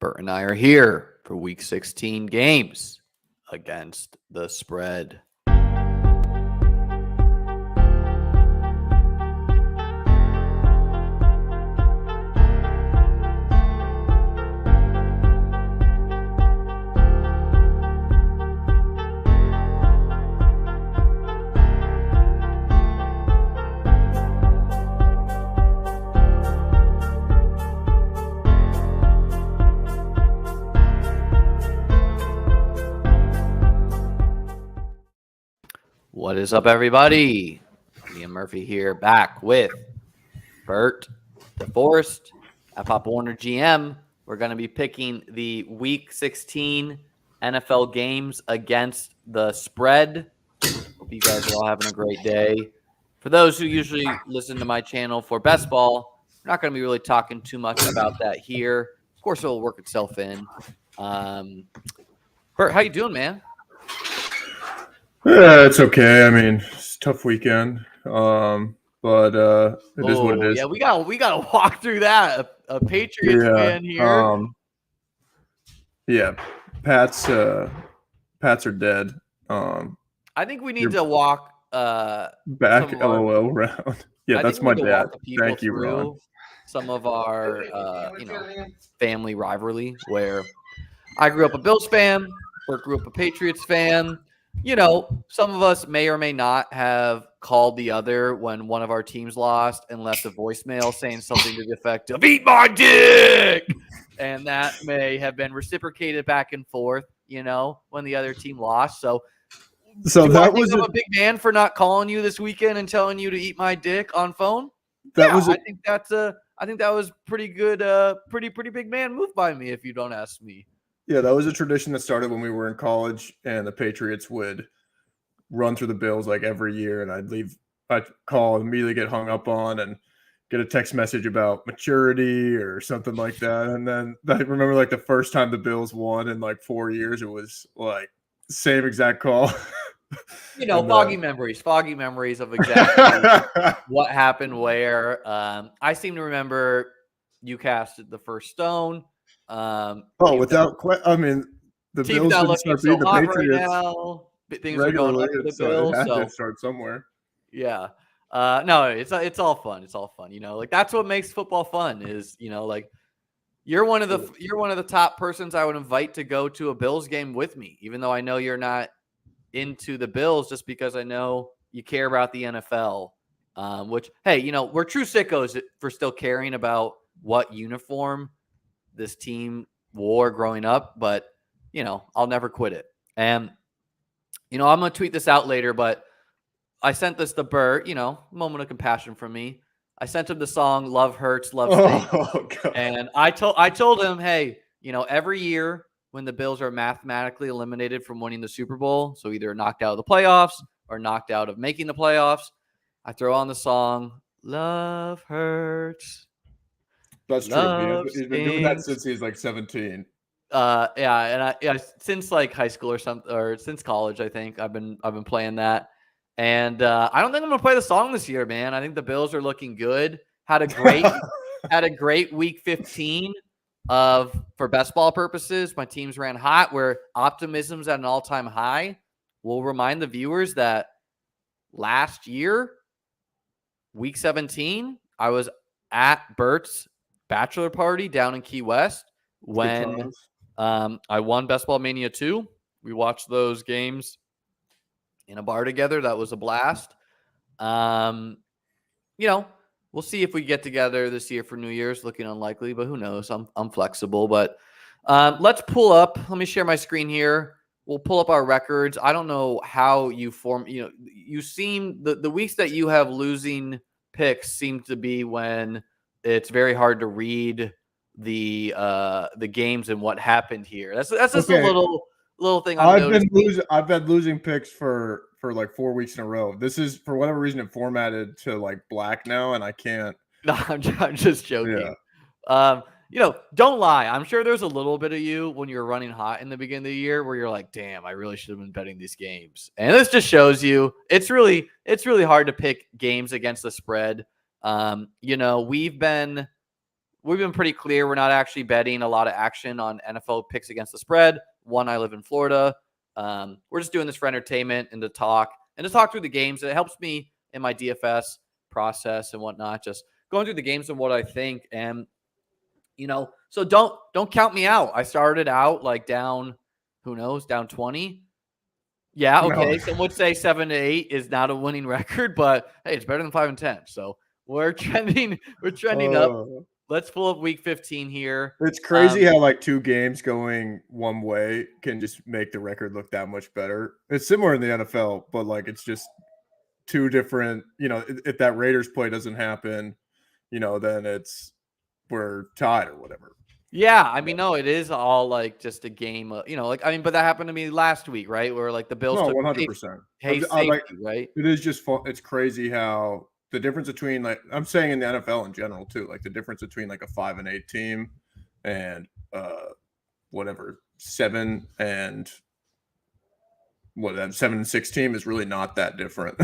Bert and I are here for Week 16 games against the spread. What is up, everybody? Liam Murphy here, back with Bert DeForest at Pop Warner GM. We're going to be picking the Week 16 NFL games against the spread. Hope you guys are all having a great day. For those who usually listen to my channel for best ball, we're not going to be really talking too much about that here. Of course, it'll work itself in. Bert, how you doing, man? Yeah, it's okay. I mean, it's a tough weekend, but it is what it is. Yeah, we gotta walk through that. A Patriots fan here. Yeah, Pats are dead. I think we need to walk back LOL round. Yeah, that's my dad. Thank you, Ron. Some of our family rivalry, where I grew up a Bills fan, Bert grew up a Patriots fan. You know, some of us may or may not have called the other when one of our teams lost and left a voicemail saying something to the effect of "Eat my dick," and that may have been reciprocated back and forth. You know, when the other team lost. So that was a big man for not calling you this weekend and telling you to eat my dick on phone. I think that was pretty good. Pretty big man move by me, if you don't ask me. Yeah, that was a tradition that started when we were in college, and the Patriots would run through the Bills like every year, and I'd call, immediately get hung up on, and get a text message about maturity or something like that. And then I remember like the first time the Bills won in like 4 years, it was like same exact call. You know, foggy memories of exactly what happened where. I seem to remember you casted the first stone. Without question, I mean, the Bills didn't start beating the Patriots right now. Things regularly, are going up for the so Bills, it had to start somewhere. Yeah, no, it's all fun. It's all fun. You know, like that's what makes football fun. Is like you're one of the top persons I would invite to go to a Bills game with me, even though I know you're not into the Bills, just because I know you care about the NFL. Which, hey, we're true sickos for still caring about what uniform this team wore growing up, but I'll never quit it. And I'm gonna tweet this out later, but I sent this to Bert, moment of compassion from me. I sent him the song "Love Hurts, Love Stings," and I told him, hey, every year when the Bills are mathematically eliminated from winning the Super Bowl, so either knocked out of the playoffs or knocked out of making the playoffs, I throw on the song "Love Hurts." That's true. He's been doing that since he's like 17. And since like high school or something, or since college, I think I've been playing that. And I don't think I'm gonna play the song this year, man. I think the Bills are looking good. Had a great week 15 for best ball purposes. My teams ran hot, where optimism's at an all-time high. We'll remind the viewers that last year, week 17, I was at Bert's bachelor party down in Key West when I won Best Ball Mania 2. We watched those games in a bar together. That was a blast. We'll see if we get together this year for New Year's. Looking unlikely, but who knows? I'm flexible. But let's pull up. Let me share my screen here. We'll pull up our records. I don't know how you form. You seem the weeks that you have losing picks seem to be when it's very hard to read the games and what happened here. That's just a little thing I've been losing picks for like 4 weeks in a row. This is, for whatever reason, it formatted to like black now, and I can't. No, I'm just joking. Yeah. Don't lie. I'm sure there's a little bit of you when you're running hot in the beginning of the year where you're like, damn, I really should have been betting these games. And this just shows you it's really hard to pick games against the spread. We've been we've been pretty clear we're not actually betting a lot of action on NFL picks against the spread. One, I live in Florida. We're just doing this for entertainment and to talk through the games. It helps me in my DFS process and whatnot, just going through the games and what I think. And, so don't count me out. I started out like down, who knows, down 20. Yeah, okay. No. Some would say 7-8 is not a winning record, but hey, it's better than 5-10. So we're trending up. Let's pull up week 15 here. It's crazy how like 2 games going one way can just make the record look that much better. It's similar in the NFL, but like it's just 2 different, if that Raiders play doesn't happen, then we're tied or whatever. Yeah, I mean, no, it is all like just a game, but that happened to me last week, right? Where like the Bills No, took 100%. safety, right? It is just fun. It's crazy how the difference between, like, I'm saying in the NFL in general too, like the difference between like a 5-8 team and 7 and 7-6 team is really not that different.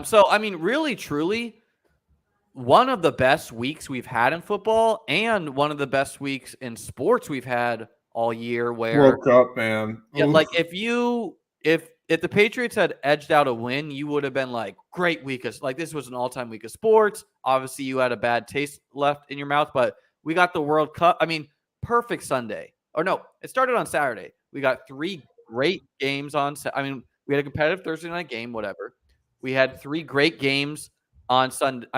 So I mean, really, truly, one of the best weeks we've had in football and one of the best weeks in sports we've had all year. Where World Cup, man. Yeah, like if the Patriots had edged out a win, you would have been like, great week. Like this was an all-time week of sports. Obviously, you had a bad taste left in your mouth, but we got the World Cup. I mean, perfect Sunday. Or no, it started on Saturday. We got 3 great games on. We had a competitive Thursday night game, whatever. We had 3 great games on Sunday.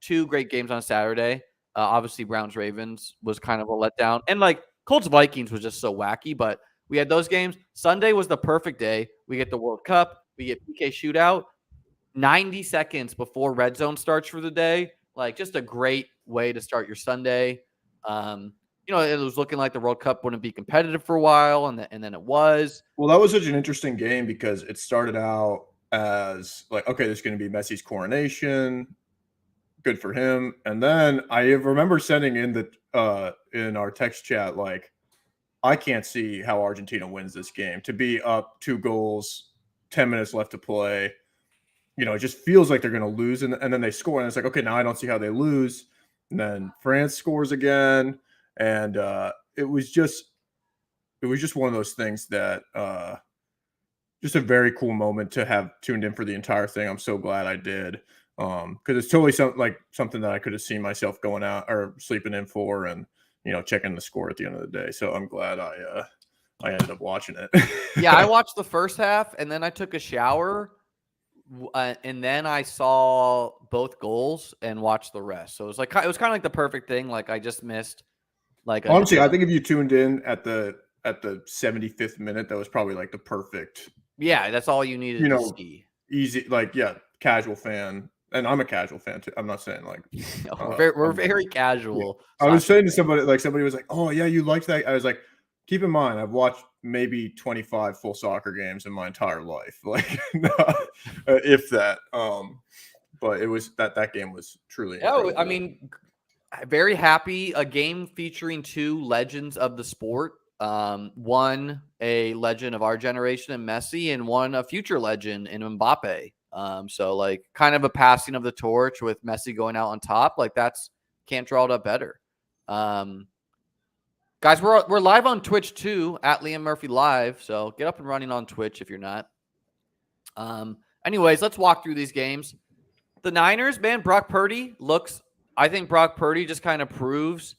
2 great games on Saturday. Obviously, Browns-Ravens was kind of a letdown. And like Colts-Vikings was just so wacky, but we had those games. Sunday was the perfect day. We get the World Cup. We get PK shootout. 90 seconds before red zone starts for the day. Like just a great way to start your Sunday. It was looking like the World Cup wouldn't be competitive for a while, and then it was. Well, that was such an interesting game because it started out as like, okay, there's going to be Messi's coronation. Good for him. And then I remember sending in in our text chat, like, I can't see how Argentina wins this game. To be up 2 goals, 10 minutes left to play, it just feels like they're going to lose. And then they score, and it's like, okay, now I don't see how they lose. And then France scores again. And it was just one of those things that just a very cool moment to have tuned in for the entire thing. I'm so glad I did. Because it's totally something that I could have seen myself going out or sleeping in for and, checking the score at the end of the day. So I'm glad I ended up watching it. Yeah, I watched the first half and then I took a shower and then I saw both goals and watched the rest. So it was kind of like the perfect thing. Like I just missed honestly, I think if you tuned in at the 75th minute, that was probably like the perfect. Yeah, that's all you needed to see. Easy, casual fan. And I'm a casual fan too. I'm not saying like we're very casual. Yeah. I was saying to somebody was like, "Oh yeah, you liked that." I was like, "Keep in mind, I've watched maybe 25 full soccer games in my entire life, like if that." But it was that game was truly. Oh, I mean, very happy. A game featuring 2 legends of the sport. One a legend of our generation in Messi, and one a future legend in Mbappe. So like kind of a passing of the torch with Messi going out on top. Like can't draw it up better. Guys, we're live on Twitch too at Liam Murphy Live. So get up and running on Twitch if you're not. Anyways, let's walk through these games. The Niners, man, I think Brock Purdy just kind of proves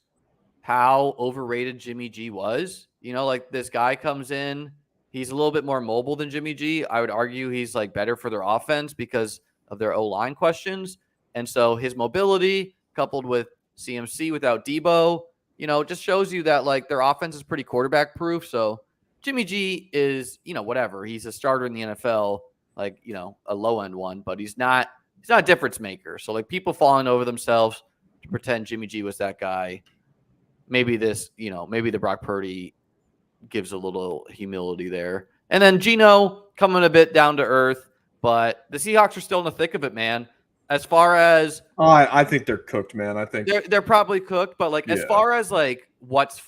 how overrated Jimmy G was. Like this guy comes in, he's a little bit more mobile than Jimmy G. I would argue he's like better for their offense because of their O-line questions. And so his mobility coupled with CMC without Debo, just shows you that like their offense is pretty quarterback proof. So Jimmy G is, whatever. He's a starter in the NFL, like, a low end one, but he's not a difference maker. So like people falling over themselves to pretend Jimmy G was that guy. Maybe maybe the Brock Purdy gives a little humility there. And then Geno coming a bit down to earth, but the Seahawks are still in the thick of it, man. As far as I think they're cooked, man. I think they're probably cooked, but like as far as like what's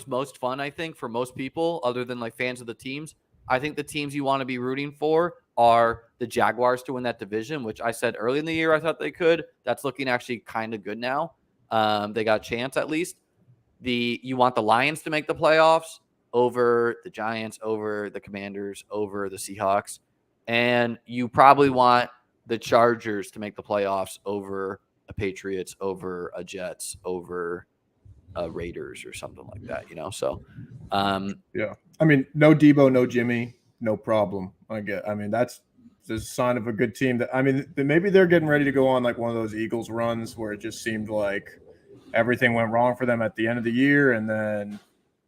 most fun, I think for most people other than like fans of the teams, I think the teams you want to be rooting for are the Jaguars to win that division, which I said early in the year I thought they could. That's looking actually kind of good now. They got a chance at least. You want the Lions to make the playoffs over the Giants, over the Commanders, over the Seahawks, and you probably want the Chargers to make the playoffs over a Patriots, over a Jets, over a Raiders or something like that, So, yeah. I mean, no Debo, no Jimmy, no problem. I mean, that's the sign of a good team. That I mean, maybe they're getting ready to go on like one of those Eagles runs where it just seemed like everything went wrong for them at the end of the year, and then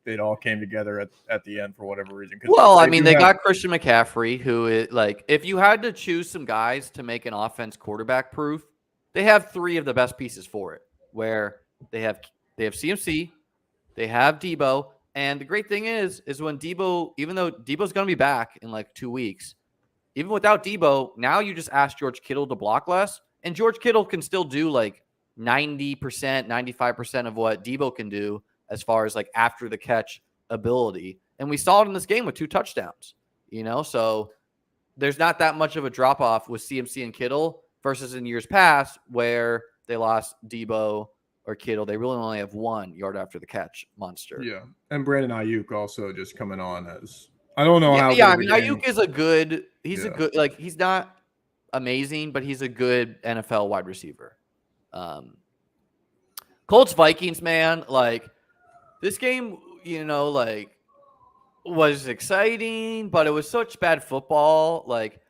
it all came together at the end for whatever reason. Well, I mean, they got Christian McCaffrey, who is like, if you had to choose some guys to make an offense quarterback proof, they have three of the best pieces for it. Where they have CMC, they have Debo, and the great thing is when Debo, even though Debo's going to be back in like 2 weeks, even without Debo, now you just ask George Kittle to block less, and George Kittle can still do like 90%, 95% of what Debo can do as far as like after the catch ability. And we saw it in this game with 2 touchdowns, so there's not that much of a drop off with CMC and Kittle versus in years past where they lost Debo or Kittle. They really only have 1 yard after the catch monster. Yeah. And Brandon Ayuk also just coming on as, I don't know how. Yeah. I mean, Ayuk is a good, he's not amazing, but he's a good NFL wide receiver. Colts Vikings, man, like this game, was exciting, but it was such bad football. Like,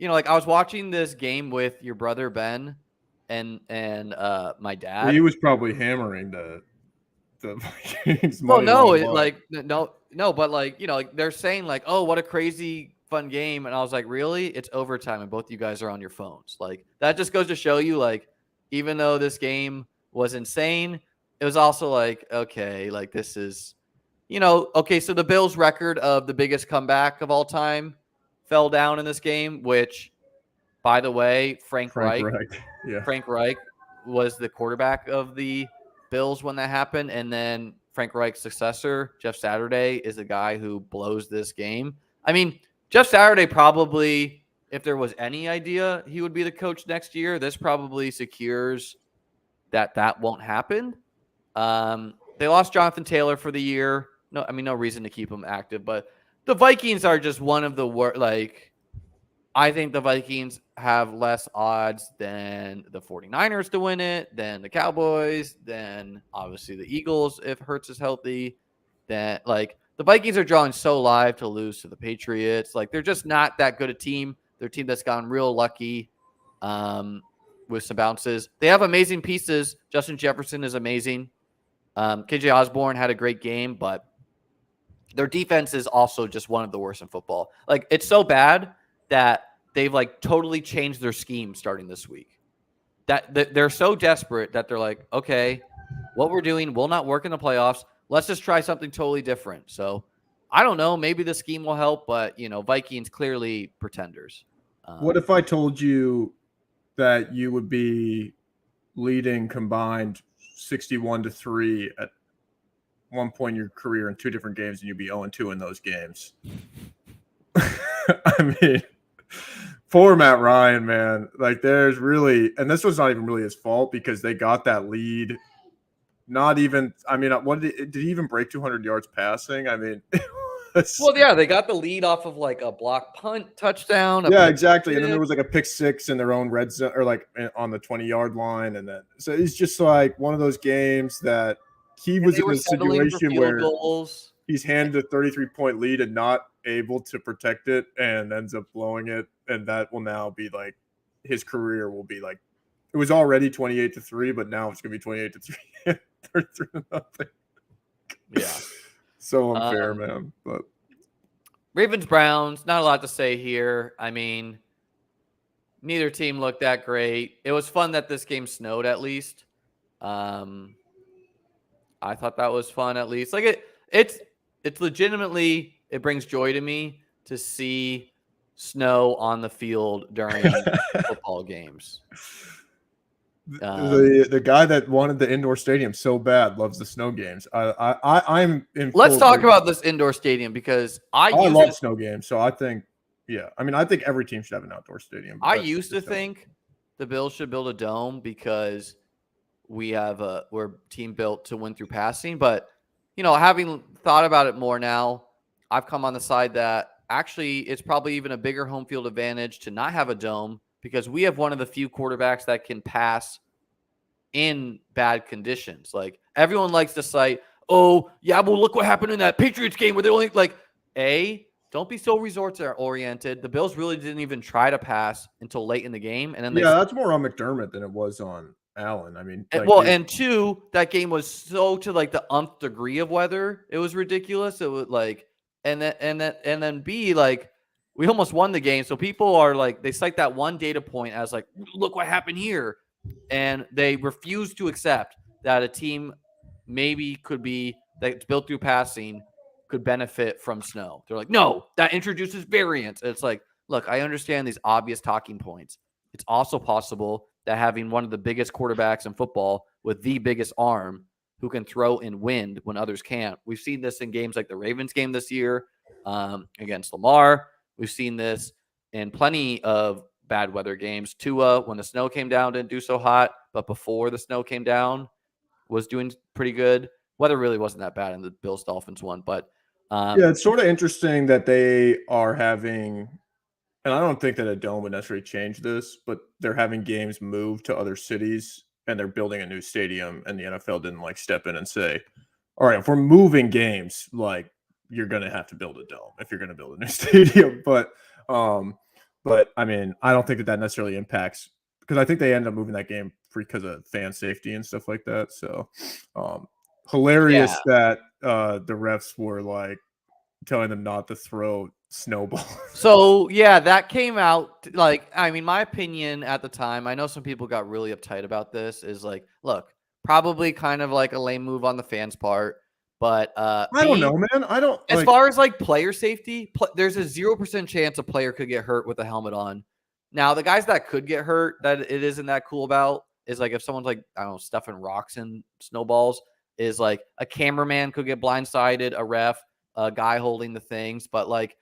I was watching this game with your brother Ben and my dad. Well, he was probably hammering the Vikings. Well, no, but like they're saying like, oh, what a crazy fun game, and I was like, really? It's overtime, and both you guys are on your phones. Like that just goes to show you, like, even though this game was insane, it was also like, okay, like this is, okay. So the Bills' record of the biggest comeback of all time fell down in this game, which, by the way, Frank Reich was the quarterback of the Bills when that happened. And then Frank Reich's successor, Jeff Saturday, is the guy who blows this game. I mean, Jeff Saturday probably, if there was any idea he would be the coach next year, this probably secures that won't happen. They lost Jonathan Taylor for the year. No reason to keep him active, but the Vikings are just one of the worst. Like, I think the Vikings have less odds than the 49ers to win it, than the Cowboys, than obviously the Eagles if Hurts is healthy. That like the Vikings are drawing so live to lose to the Patriots. Like they're just not that good a team. They're a team that's gotten real lucky with some bounces. They have amazing pieces. Justin Jefferson is amazing. KJ Osborne had a great game, but their defense is also just one of the worst in football. Like it's so bad that they've like totally changed their scheme starting this week. That they're so desperate that they're like, okay, what we're doing will not work in the playoffs. Let's just try something totally different. So I don't know. Maybe the scheme will help, but Vikings clearly pretenders. What if I told you that you would be leading combined 61-3 at one point in your career in 2 different games, and you'd be 0-2 in those games? I mean, poor Matt Ryan, man. Like, there's really, and this was not even really his fault because they got that lead. Not even, I mean, what did he even break 200 yards passing? I mean, well, yeah, they got the lead off of like a block punt touchdown. Yeah, exactly. And then there was like a pick 6 in their own red zone, or like on the 20-yard line. And then, so it's just like one of those games that he was in a situation where he's handed a 33-point lead and not able to protect it and ends up blowing it. And that will now be like, his career will be like, it was already 28-3, but now it's going to be 28-3. 33-0. Yeah. So unfair, man. But Ravens Browns, not a lot to say here. I mean, neither team looked that great. It was fun that this game snowed at least. I thought that was fun at least. Like it's legitimately, it brings joy to me to see snow on the field during football games. The guy that wanted the indoor stadium so bad loves the snow games. I'm in. Let's talk about this indoor stadium because I love snow games. So I think, yeah, I mean, I think every team should have an outdoor stadium. I used to think the Bills should build a dome because we're a team built to win through passing. But, having thought about it more now, I've come on the side that actually it's probably even a bigger home field advantage to not have a dome because we have one of the few quarterbacks that can pass in bad conditions. Like everyone likes to cite, oh, yeah, well, look what happened in that Patriots game where they only don't be so resort oriented. The Bills really didn't even try to pass until late in the game. And then that's more on McDermott than it was on Allen. I mean, and two, that game was so to like the nth degree of weather. It was ridiculous. It was like, and then B, like we almost won the game. So people are like, they cite that one data point as like, look what happened here. And they refuse to accept that a team maybe could be that's built through passing could benefit from snow. They're like, no, that introduces variance. It's like, look, I understand these obvious talking points. It's also possible that having one of the biggest quarterbacks in football with the biggest arm who can throw in wind when others can't. We've seen this in games like the Ravens game this year against Lamar. We've seen this in plenty of bad weather games. Tua, when the snow came down, didn't do so hot, but before the snow came down, was doing pretty good. Weather really wasn't that bad in the Bills-Dolphins one, but it's sort of interesting that they are having, and I don't think that a dome would necessarily change this, but they're having games moved to other cities and they're building a new stadium, and the NFL didn't like step in and say, all right, if we're moving games, like you're going to have to build a dome if you're going to build a new stadium. But I mean, I don't think that necessarily impacts, because I think they ended up moving that game because of fan safety and stuff like that. So hilarious that the refs were like telling them not to throw snowballs. So yeah, that came out like, I mean, my opinion at the time, I know some people got really uptight about this, is like, look, probably kind of like a lame move on the fans' part. But I don't know, man. I don't. As far as like player safety, there's a 0% chance a player could get hurt with a helmet on. Now, the guys that could get hurt that it isn't that cool about is like if someone's like, I don't know, stuffing rocks and snowballs, is like a cameraman could get blindsided, a ref, a guy holding the things. But like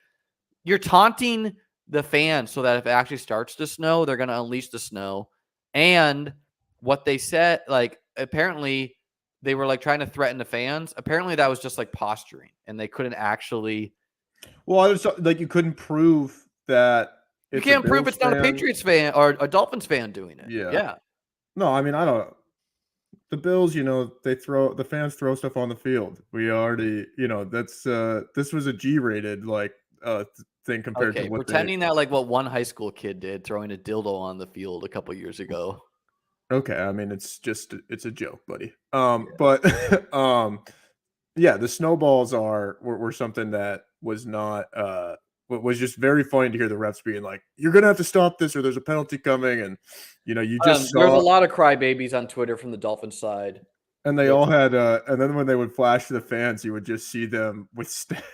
you're taunting the fans so that if it actually starts to snow, they're going to unleash the snow. And what they said, like apparently they were like trying to threaten the fans. Apparently that was just like posturing and they couldn't actually. Well, I was like, you couldn't prove that. You can't prove it's not a Patriots fan or a Dolphins fan doing it. Yeah. No, I mean, I don't. The Bills, the fans throw stuff on the field. We already, that's this was a G-rated like thing compared to what pretending that like what one high school kid did, throwing a dildo on the field a couple years ago. Okay, I mean it's a joke, buddy. But yeah, the snowballs were something that was not was just very funny to hear the refs being like, "You're gonna have to stop this, or there's a penalty coming," and you just there's a lot of crybabies on Twitter from the Dolphins side, and they all had and then when they would flash to the fans, you would just see them with stacks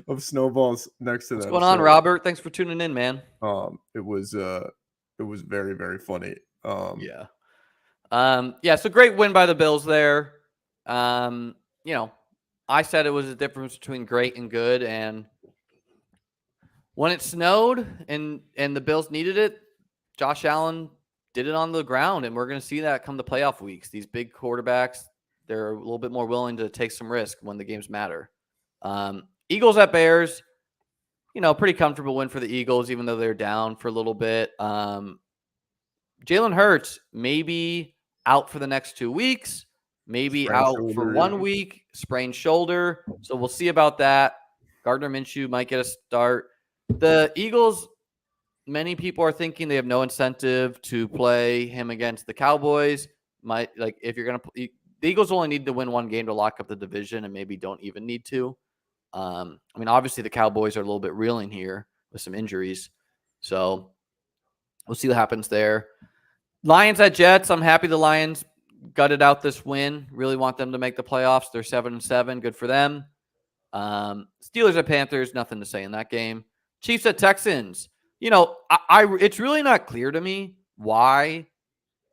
of snowballs next to them. What's going on, Robert? Thanks for tuning in, man. It was very, very funny. So great win by the Bills there. I said it was a difference between great and good, and when it snowed and the Bills needed it, Josh Allen did it on the ground, and we're going to see that come the playoff weeks. These big quarterbacks, they're a little bit more willing to take some risk when the games matter. Eagles at Bears, pretty comfortable win for the Eagles, even though they're down for a little bit. Jalen Hurts maybe out for the next 2 weeks, maybe out for 1 week, sprained shoulder. So we'll see about that. Gardner Minshew might get a start. The Eagles, many people are thinking they have no incentive to play him against the Cowboys. If you're going to, the Eagles only need to win one game to lock up the division and maybe don't even need to. Obviously the Cowboys are a little bit reeling here with some injuries. So we'll see what happens there. Lions at Jets. I'm happy the Lions gutted out this win. Really want them to make the playoffs. They're 7-7. Good for them. Steelers at Panthers. Nothing to say in that game. Chiefs at Texans. It's really not clear to me why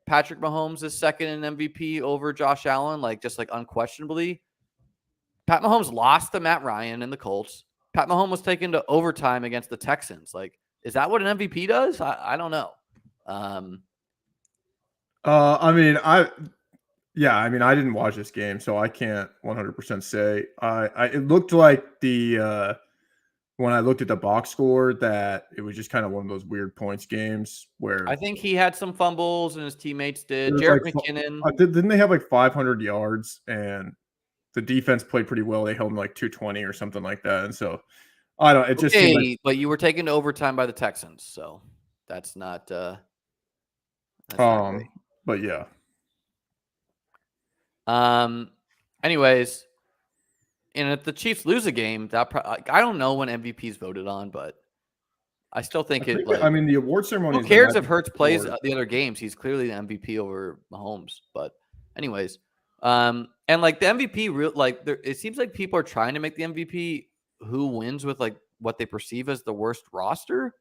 Patrick Mahomes is second in MVP over Josh Allen, just unquestionably. Pat Mahomes lost to Matt Ryan and the Colts. Pat Mahomes was taken to overtime against the Texans. Is that what an MVP does? I don't know. I mean, I mean, I didn't watch this game, so I can't 100% say. It looked like when I looked at the box score that it was just kind of one of those weird points games where I think he had some fumbles and his teammates it did. was Jarrett like, McKinnon. didn't they have like 500 yards and the defense played pretty well? They held them like 220 or something like that. And so I don't. It just seemed like Okay, but you were taken to overtime by the Texans, so that's not great. but yeah. Anyways, and if the Chiefs lose a game, I don't know when MVP is voted on, but I still think it like. I mean, the award ceremony. Who cares if Hurts plays the other games? He's clearly the MVP over Mahomes. But anyways, and like the MVP, it seems like people are trying to make the MVP who wins with like what they perceive as the worst roster,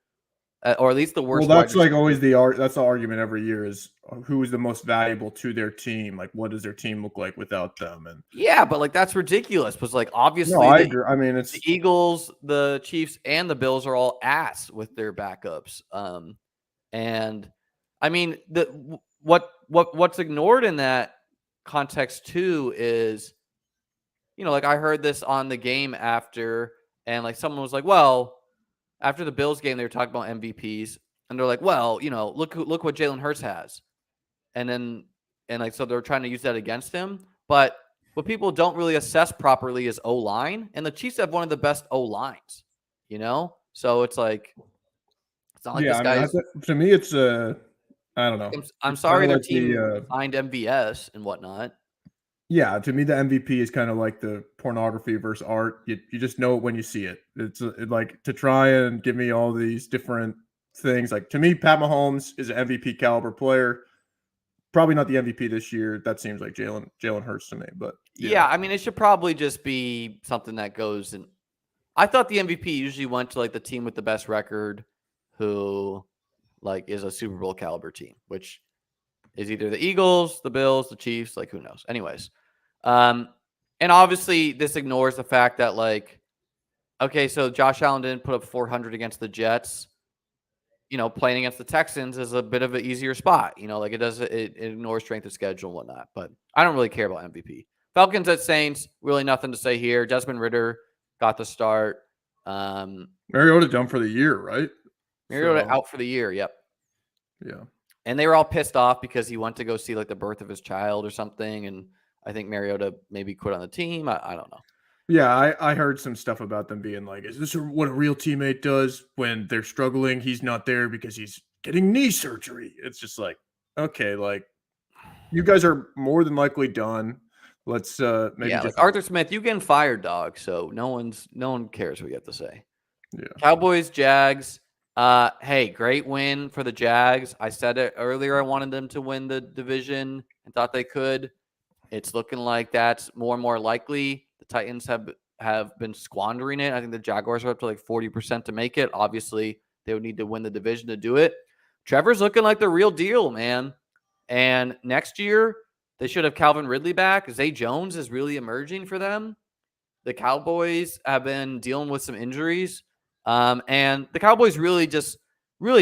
or at least the worst. Well, that's like always that's the argument every year is who is the most valuable to their team. Like, what does their team look like without them? And yeah, but like that's ridiculous. Because like obviously, no, I agree. I mean, it's the Eagles, the Chiefs, and the Bills are all ass with their backups. And I mean what's ignored in that context too is, like I heard this on the game after, and like someone was like, well, after the Bills game, they were talking about MVPs, and they're like, well, look what Jalen Hurts has, and like so they're trying to use that against him. But what people don't really assess properly is O-line, and the Chiefs have one of the best O-lines, So it's like it's not like this guy's. To me, it's I don't know. I'm sorry their team signed MVS and whatnot. Yeah, to me, the MVP is kind of like the pornography versus art. You just know it when you see it. It's like to try and give me all these different things. Like to me, Pat Mahomes is an MVP caliber player. Probably not the MVP this year. That seems like Jalen Hurts to me. But yeah, I mean, it should probably just be something that goes. And I thought the MVP usually went to like the team with the best record, who like is a Super Bowl caliber team, which is either the Eagles, the Bills, the Chiefs, like who knows. Anyways, and obviously this ignores the fact that like, okay, so Josh Allen didn't put up 400 against the Jets. Playing against the Texans is a bit of an easier spot. Like it ignores strength of schedule and whatnot. But I don't really care about MVP. Falcons at Saints, really nothing to say here. Desmond Ridder got the start. Mariota done for the year, right? Mariota out for the year. Yep. Yeah. And they were all pissed off because he went to go see like the birth of his child or something. And I think Mariota maybe quit on the team. I don't know. Yeah, I heard some stuff about them being like, is this what a real teammate does when they're struggling? He's not there because he's getting knee surgery. It's just like, okay, like you guys are more than likely done. Let's maybe like Arthur Smith, you getting fired, dog. So no one cares what you have to say. Yeah. Cowboys, Jags. Hey, great win for the Jags. I said it earlier. I wanted them to win the division and thought they could. It's looking like that's more and more likely. The Titans have been squandering it. I think the Jaguars are up to like 40% to make it. Obviously, they would need to win the division to do it. Trevor's looking like the real deal, man. And next year, they should have Calvin Ridley back. Zay Jones is really emerging for them. The Cowboys have been dealing with some injuries. And the Cowboys really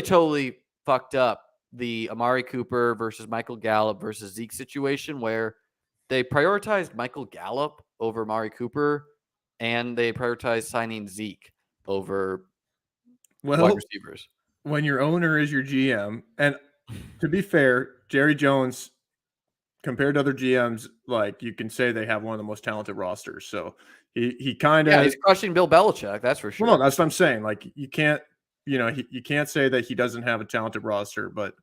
totally fucked up the Amari Cooper versus Michael Gallup versus Zeke situation where they prioritized Michael Gallup over Amari Cooper and they prioritized signing Zeke over wide receivers. When your owner is your GM, and to be fair, Jerry Jones, compared to other GMs, like you can say they have one of the most talented rosters. So he kind of he's crushing Bill Belichick, that's for sure. Well, no, that's what I'm saying. Like you can't, you can't say that he doesn't have a talented roster, but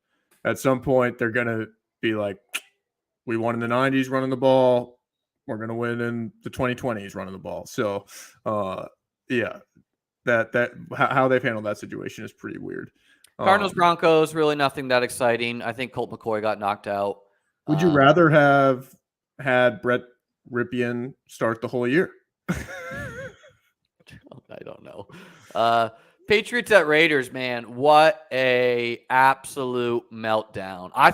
at some point they're gonna be like, we won in the 90s running the ball, we're gonna win in the 2020s running the ball. So yeah, that how they've handled that situation is pretty weird. Cardinals Broncos, really nothing that exciting. I think Colt McCoy got knocked out. Would you rather have had Brett Ripien start the whole year? I don't know. Patriots at Raiders, man. What a absolute meltdown. I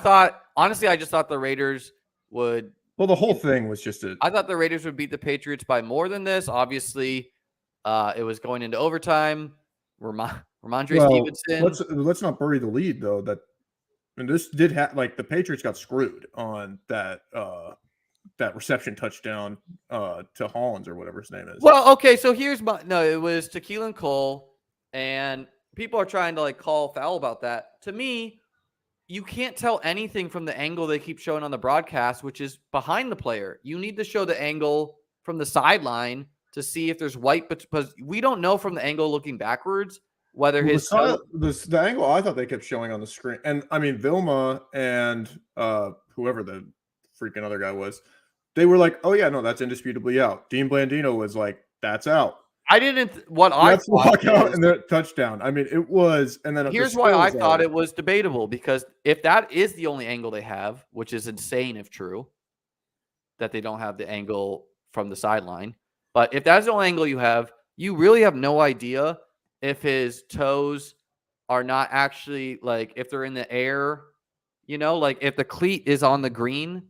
just thought the Raiders would. Well, the whole thing was just I thought the Raiders would beat the Patriots by more than this. Obviously, it was going into overtime. Ramondre Stevenson. Let's not bury the lead, though, that And this did have like the Patriots got screwed on that that reception touchdown to Hollins or whatever his name is. Well, okay, so here's my no, it was to Keelan Cole, and people are trying to like call foul about that. To me, you can't tell anything from the angle they keep showing on the broadcast, which is behind the player. You need to show the angle from the sideline to see if there's white, because we don't know from the angle looking backwards whether Well, his the angle I thought they kept showing on the screen, and I mean Vilma and whoever the freaking other guy was, they were like, "Oh yeah, no, that's indisputably out." Dean Blandino was like, "That's out." I didn't. What I Let's thought walk out was- and the touchdown. I mean, it was, and then here's why I thought it was debatable, because if that is the only angle they have, which is insane if true, that they don't have the angle from the sideline, but if that's the only angle you have, you really have no idea if his toes are not actually like if they're in the air, you know, like if the cleat is on the green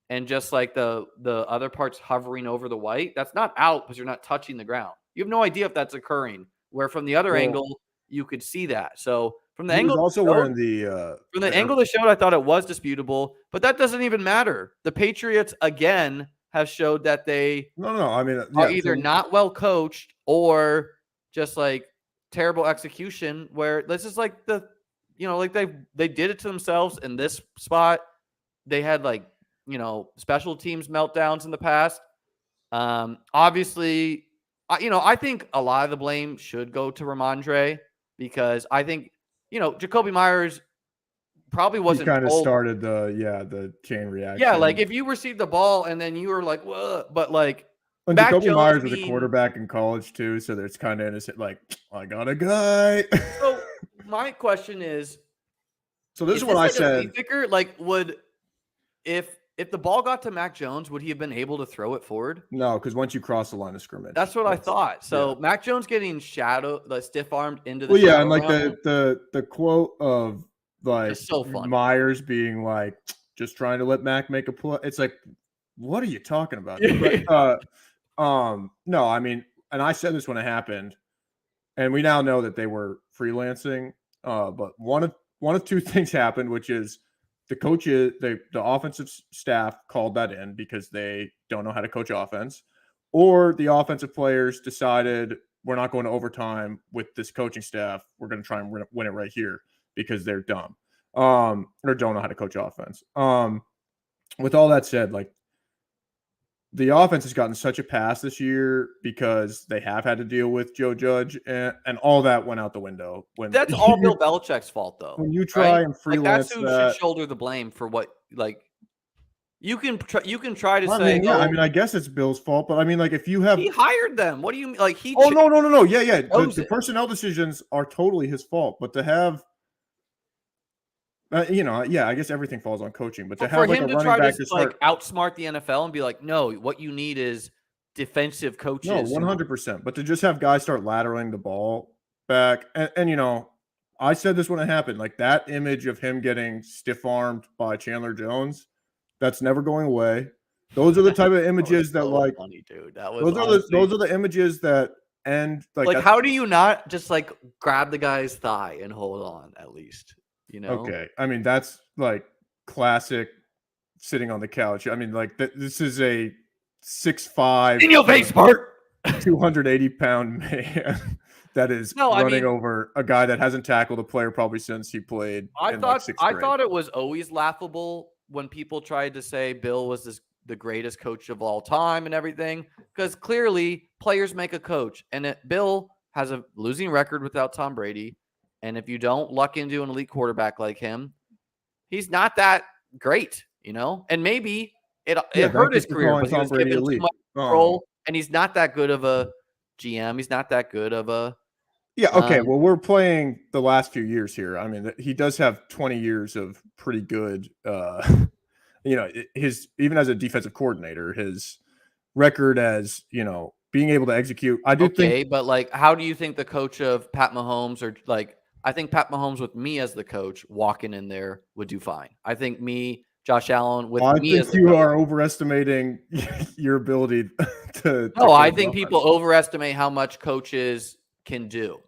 and just like the other parts hovering over the white, that's not out because you're not touching the ground. You have no idea if that's occurring. Where from the other angle, you could see that. So from the he angle, was also wearing the from the angle they showed, I thought it was disputable, but that doesn't even matter. The Patriots again have showed that they no. I mean, are either not well coached or just like terrible execution. Where this is like like they did it to themselves in this spot. They had like special teams meltdowns in the past. Obviously, I think a lot of the blame should go to Ramondre, because I think Jacoby Myers probably wasn't kind of told. started the chain reaction. Yeah, like if you received the ball and then you were like, "Whoa," but like and Mac Jacoby Jones Myers was a being- quarterback in college too, so there's kind of innocent, like, I got a guy. So my question is, so this is what I said. Like, if the ball got to Mac Jones, would he have been able to throw it forward? No, because once you cross the line of scrimmage, that's what I thought. So yeah. Mac Jones getting stiff armed into the well, yeah, and like the quote of like so funny. Myers being like, just trying to let Mac make a play. It's like, what are you talking about? But, no, I mean, and I said this when it happened, and we now know that they were freelancing. But one of two things happened, which is the coaches, the offensive staff called that in because they don't know how to coach offense, or the offensive players decided we're not going to overtime with this coaching staff. We're going to try and win it right here because they're dumb, or don't know how to coach offense. With all that said, like, the offense has gotten such a pass this year because they have had to deal with Joe Judge, and all that went out the window. That's all Bill Belichick's fault, though. When you try and freelance, that's who should shoulder the blame for what. Like, you can try to say, I mean, I guess it's Bill's fault, but I mean, like, if you have he hired them, what do you mean? Like he? Oh no, yeah. The personnel decisions are totally his fault, but to have. I guess everything falls on coaching, but to have like a running back to start outsmart the NFL and be like, no, what you need is defensive coaches. No, 100%. But to just have guys start lateraling the ball back, and I said this when it happened, like that image of him getting stiff armed by Chandler Jones, that's never going away. Those are the type of images that like funny, dude. That was those are the images that end like how do you not just like grab the guy's thigh and hold on at least? Okay. I mean, that's like classic sitting on the couch. I mean, like this is a 6'5" in your face, Bart, 280-pound man that is running over a guy that hasn't tackled a player probably since he played. I thought it was always laughable when people tried to say Bill was the greatest coach of all time and everything, because clearly players make a coach, and Bill has a losing record without Tom Brady. And if you don't luck into an elite quarterback like him, he's not that great, And maybe it hurt his career, but he was given too much control, and he's not that good of a GM. He's not that good of a. Yeah. Okay. Well, we're playing the last few years here. I mean, he does have 20 years of pretty good. His even as a defensive coordinator, his record as being able to execute. I do think, but like, how do you think the coach of Pat Mahomes or like? I think Pat Mahomes with me as the coach walking in there would do fine. I think Josh Allen with me as the coach. You are overestimating your ability to. No, I think people overestimate how much coaches can do.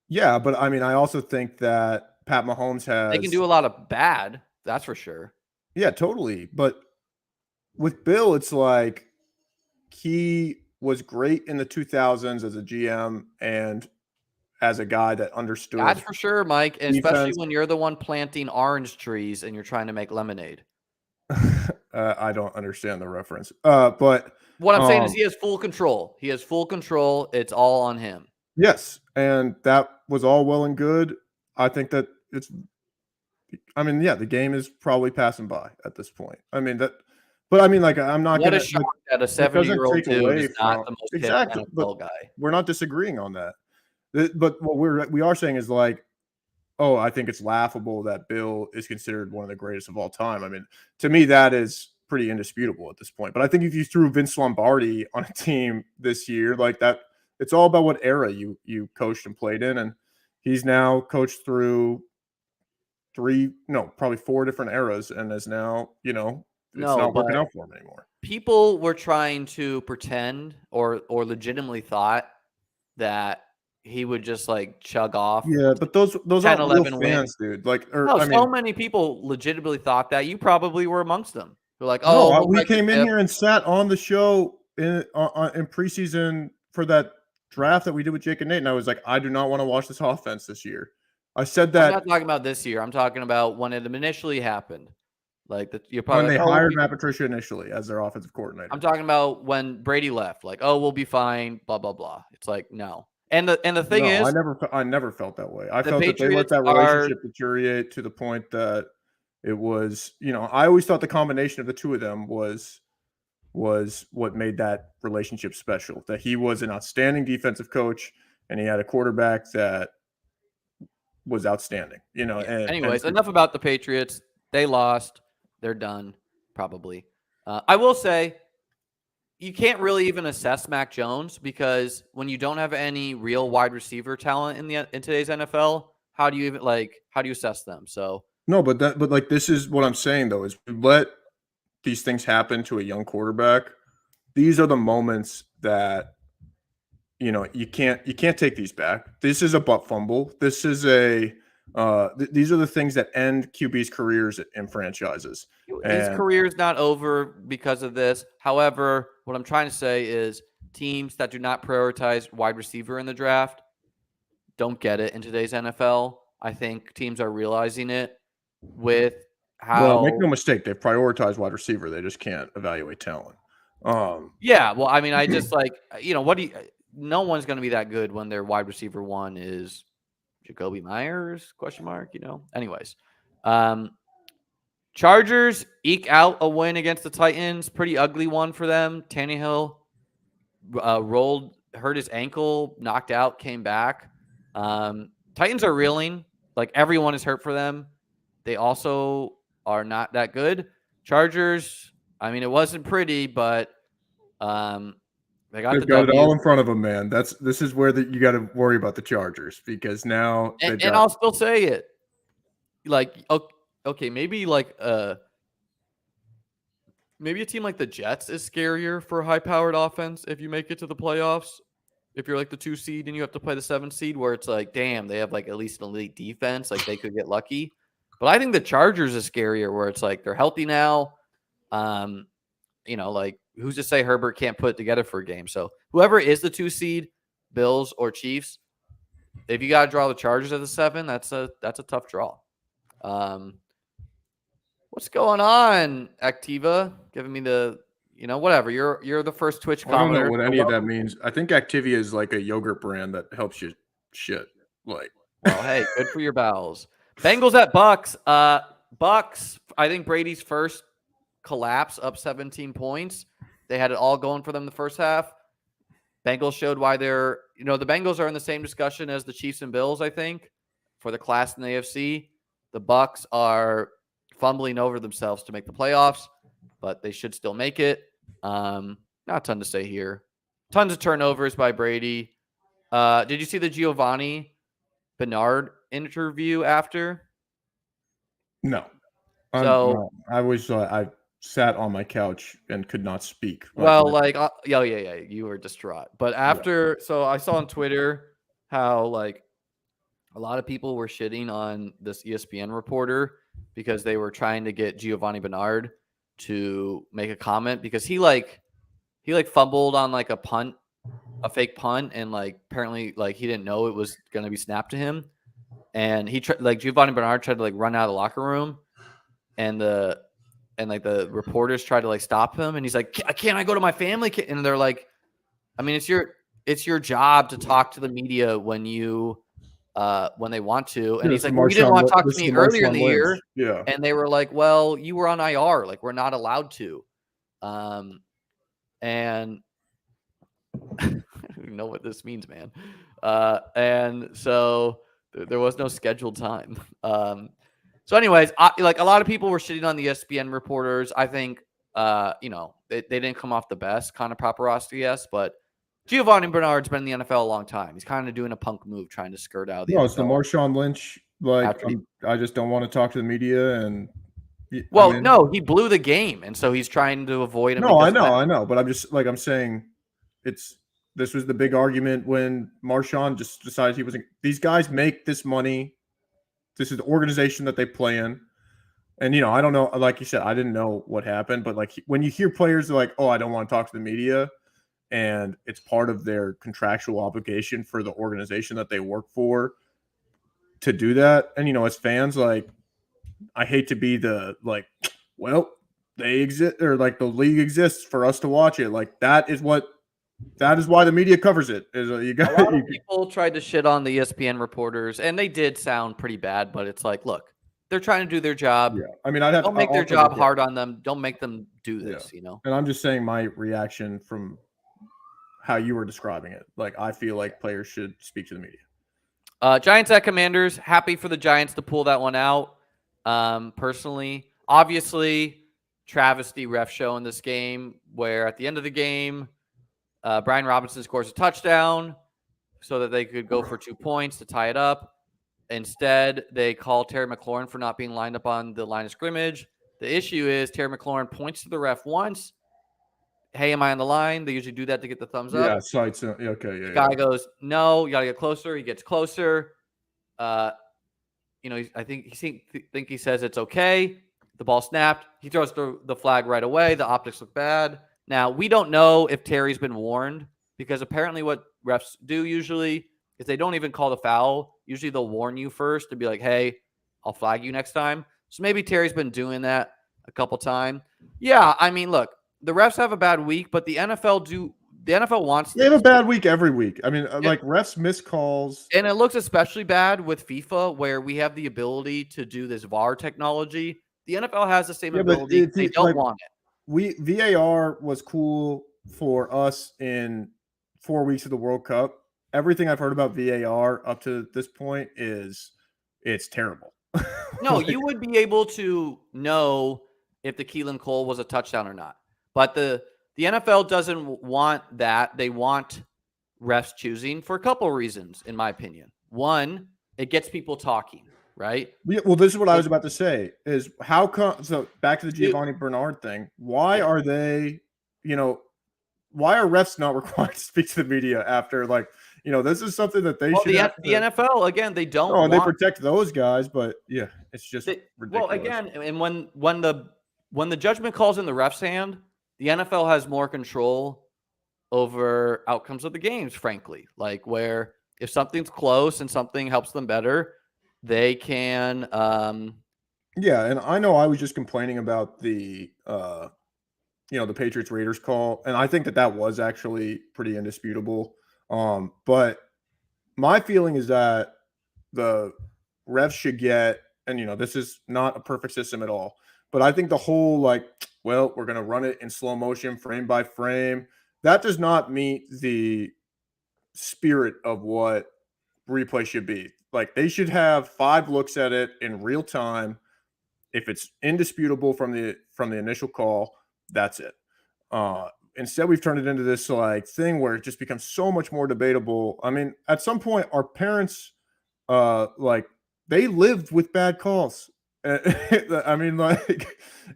Yeah, but I mean, I also think that Pat Mahomes has. They can do a lot of bad, that's for sure. Yeah, totally. But with Bill, it's like he was great in the 2000s as a GM and as a guy that understood. That's for sure, Mike, and especially defense. when you're the one planting orange trees and you're trying to make lemonade. I don't understand the reference. But what I'm saying is he has full control. He has full control. It's all on him. Yes, and that was all well and good. I think that it's the game is probably passing by at this point. I'm not What gonna a shock that a 70-year-old take dude away is not the from most exactly, hip but NFL guy. we're not disagreeing on that. But what we are saying is like, oh, I think it's laughable that Bill is considered one of the greatest of all time. I mean, to me, that is pretty indisputable at this point. But I think if you threw Vince Lombardi on a team this year like that, it's all about what era you coached and played in. And he's now coached through probably 4 different eras and is now, it's not working out for him anymore. People were trying to pretend or legitimately thought that he would just like chug off. Yeah, but those 10, aren't real fans, dude. Like, so many people legitimately thought that. You probably were amongst them. They're like, "Oh, no, we came in here and sat on the show in preseason for that draft that we did with Jake and Nate, and I was like, I do not want to watch this offense this year." I said that. I'm not talking about this year. I'm talking about when it initially happened. Like you're probably when they hired Matt Patricia initially as their offensive coordinator. I'm talking about when Brady left. Like, oh, we'll be fine. Blah blah blah. It's like no. And the thing is, I never felt that way. I felt that they let that relationship deteriorate to the point that it was, I always thought the combination of the two of them was what made that relationship special. That he was an outstanding defensive coach and he had a quarterback that was outstanding. Anyways, enough about the Patriots. They lost. They're done, probably. I will say, you can't really even assess Mac Jones because when you don't have any real wide receiver talent in today's NFL, how do you assess them? So no, but this is what I'm saying though, is let these things happen to a young quarterback. These are the moments that you can't take these back. This is a butt fumble. This is these are the things that end QB's careers in franchises. His career is not over because of this. However, what I'm trying to say is teams that do not prioritize wide receiver in the draft don't get it in today's NFL. I think teams are realizing it with how. Well, make no mistake, they prioritize wide receiver. They just can't evaluate talent. Yeah, well, I mean, I just no one's going to be that good when their wide receiver one is Jacoby Myers, ? Anyways, Chargers eke out a win against the Titans. Pretty ugly one for them. Tannehill hurt his ankle, knocked out, came back. Titans are reeling. Like everyone is hurt for them. They also are not that good. Chargers, I mean, it wasn't pretty, but they've got it all in front of them, man. This is where you got to worry about the Chargers because now and I'll still say it. Like, okay, maybe maybe a team like the Jets is scarier for a high-powered offense if you make it to the playoffs. If you're like the 2 seed and you have to play the 7 seed, where it's like, damn, they have like at least an elite defense, like they could get lucky. But I think the Chargers is scarier, where it's like they're healthy now. Like who's to say Herbert can't put it together for a game? So whoever is the 2 seed, Bills or Chiefs, if you got to draw the Chargers at the 7, that's a tough draw. What's going on, Activa? Giving me the, whatever. You're the first Twitch commenter. I don't know what any of that means. I think Activia is like a yogurt brand that helps you shit. Like, well, hey, good for your bowels. Bengals at Bucks. Bucks, I think Brady's first collapse, up 17 points. They had it all going for them the first half. Bengals showed why they're, the Bengals are in the same discussion as the Chiefs and Bills, I think, for the class in the AFC. The Bucks are fumbling over themselves to make the playoffs, but they should still make it. Not a ton to say here. Tons of turnovers by Brady. Did you see the Giovanni Bernard interview after? No. So I sat on my couch and could not speak. Well, yeah, you were distraught. But after, so I saw on Twitter how a lot of people were shitting on this ESPN reporter because they were trying to get Giovanni Bernard to make a comment because he fumbled on like a fake punt, and like apparently like he didn't know it was going to be snapped to him, and Giovanni Bernard tried to like run out of the locker room, and the reporters tried to like stop him, and he's like, "Can't I go to my family?" And they're like, "I mean, it's your job to talk to the media when they want to." And he's like, "Well, you didn't want to talk to me earlier in the year." Yeah. And they were like, "Well, you were on IR. Like, we're not allowed to." And I don't even know what this means, man. And so there was no scheduled time. So anyways, like a lot of people were shitting on the ESPN reporters. I think, they didn't come off the best kind of paparazzi, yes, but Giovanni Bernard's been in the NFL a long time. He's kind of doing a punk move, trying to skirt out of the NFL. It's the Marshawn Lynch. Like, I just don't want to talk to the media. And no, he blew the game, and so he's trying to avoid him. No, I know, but I'm saying, this was the big argument when Marshawn just decided he wasn't. These guys make this money. This is the organization that they play in. And, I don't know, like you said, I didn't know what happened, but like when you hear players are like, "Oh, I don't want to talk to the media," and it's part of their contractual obligation for the organization that they work for to do that. And, as fans, like, I hate to be the, like, well, they exist, or like the league exists for us to watch it. Like, that is why the media covers it. Is a lot of people tried to shit on the ESPN reporters, and they did sound pretty bad, but it's like, look, they're trying to do their job. Yeah. I mean, don't make their job hard on them. Don't make them do this, And I'm just saying my reaction from how you were describing it. Like, I feel like players should speak to the media. Giants at Commanders. Happy for the Giants to pull that one out. Personally, obviously, travesty ref show in this game where at the end of the game, Brian Robinson scores a touchdown so that they could go for 2 points to tie it up. Instead, they call Terry McLaurin for not being lined up on the line of scrimmage. The issue is Terry McLaurin points to the ref once. Hey, am I on the line? They usually do that to get the thumbs up. Yeah, sights. Okay, yeah. The guy goes, no, you got to get closer. He gets closer. I think he says it's okay. The ball snapped. He throws the flag right away. The optics look bad. Now, we don't know if Terry's been warned because apparently what refs do usually is they don't even call the foul. Usually they'll warn you first to be like, hey, I'll flag you next time. So maybe Terry's been doing that a couple times. Yeah, I mean, look, the refs have a bad week, but the NFL wants They have a bad week every week. I mean, like refs miss calls. And it looks especially bad with FIFA where we have the ability to do this VAR technology. The NFL has the same ability. They don't want it. VAR was cool for us in 4 weeks of the World Cup. Everything I've heard about VAR up to this point is it's terrible. No, you would be able to know if the Keelan Cole was a touchdown or not. But the NFL doesn't want that. They want refs choosing for a couple of reasons, in my opinion. One, it gets people talking, right? Well, this is what I was about to say is how come, so back to the Giovanni Bernard thing. Why are they, why are refs not required to speak to the media after, like, this is something that they should. The NFL, again, they don't. Oh, they protect those guys, but yeah, it's just ridiculous. Well, again, and when the judgment calls in the ref's hand, the NFL has more control over outcomes of the games, frankly. Like where if something's close and something helps them better, they can. Yeah, and I know I was just complaining about the the Patriots Raiders call, and I think that was actually pretty indisputable. But my feeling is that the refs should get, and this is not a perfect system at all, but I think the whole we're going to run it in slow motion, frame by frame, that does not meet the spirit of what replay should be. Like they should have 5 looks at it in real time. If it's indisputable from the initial call, that's it. Instead, we've turned it into this thing where it just becomes so much more debatable. I mean, at some point, our parents, they lived with bad calls. I mean,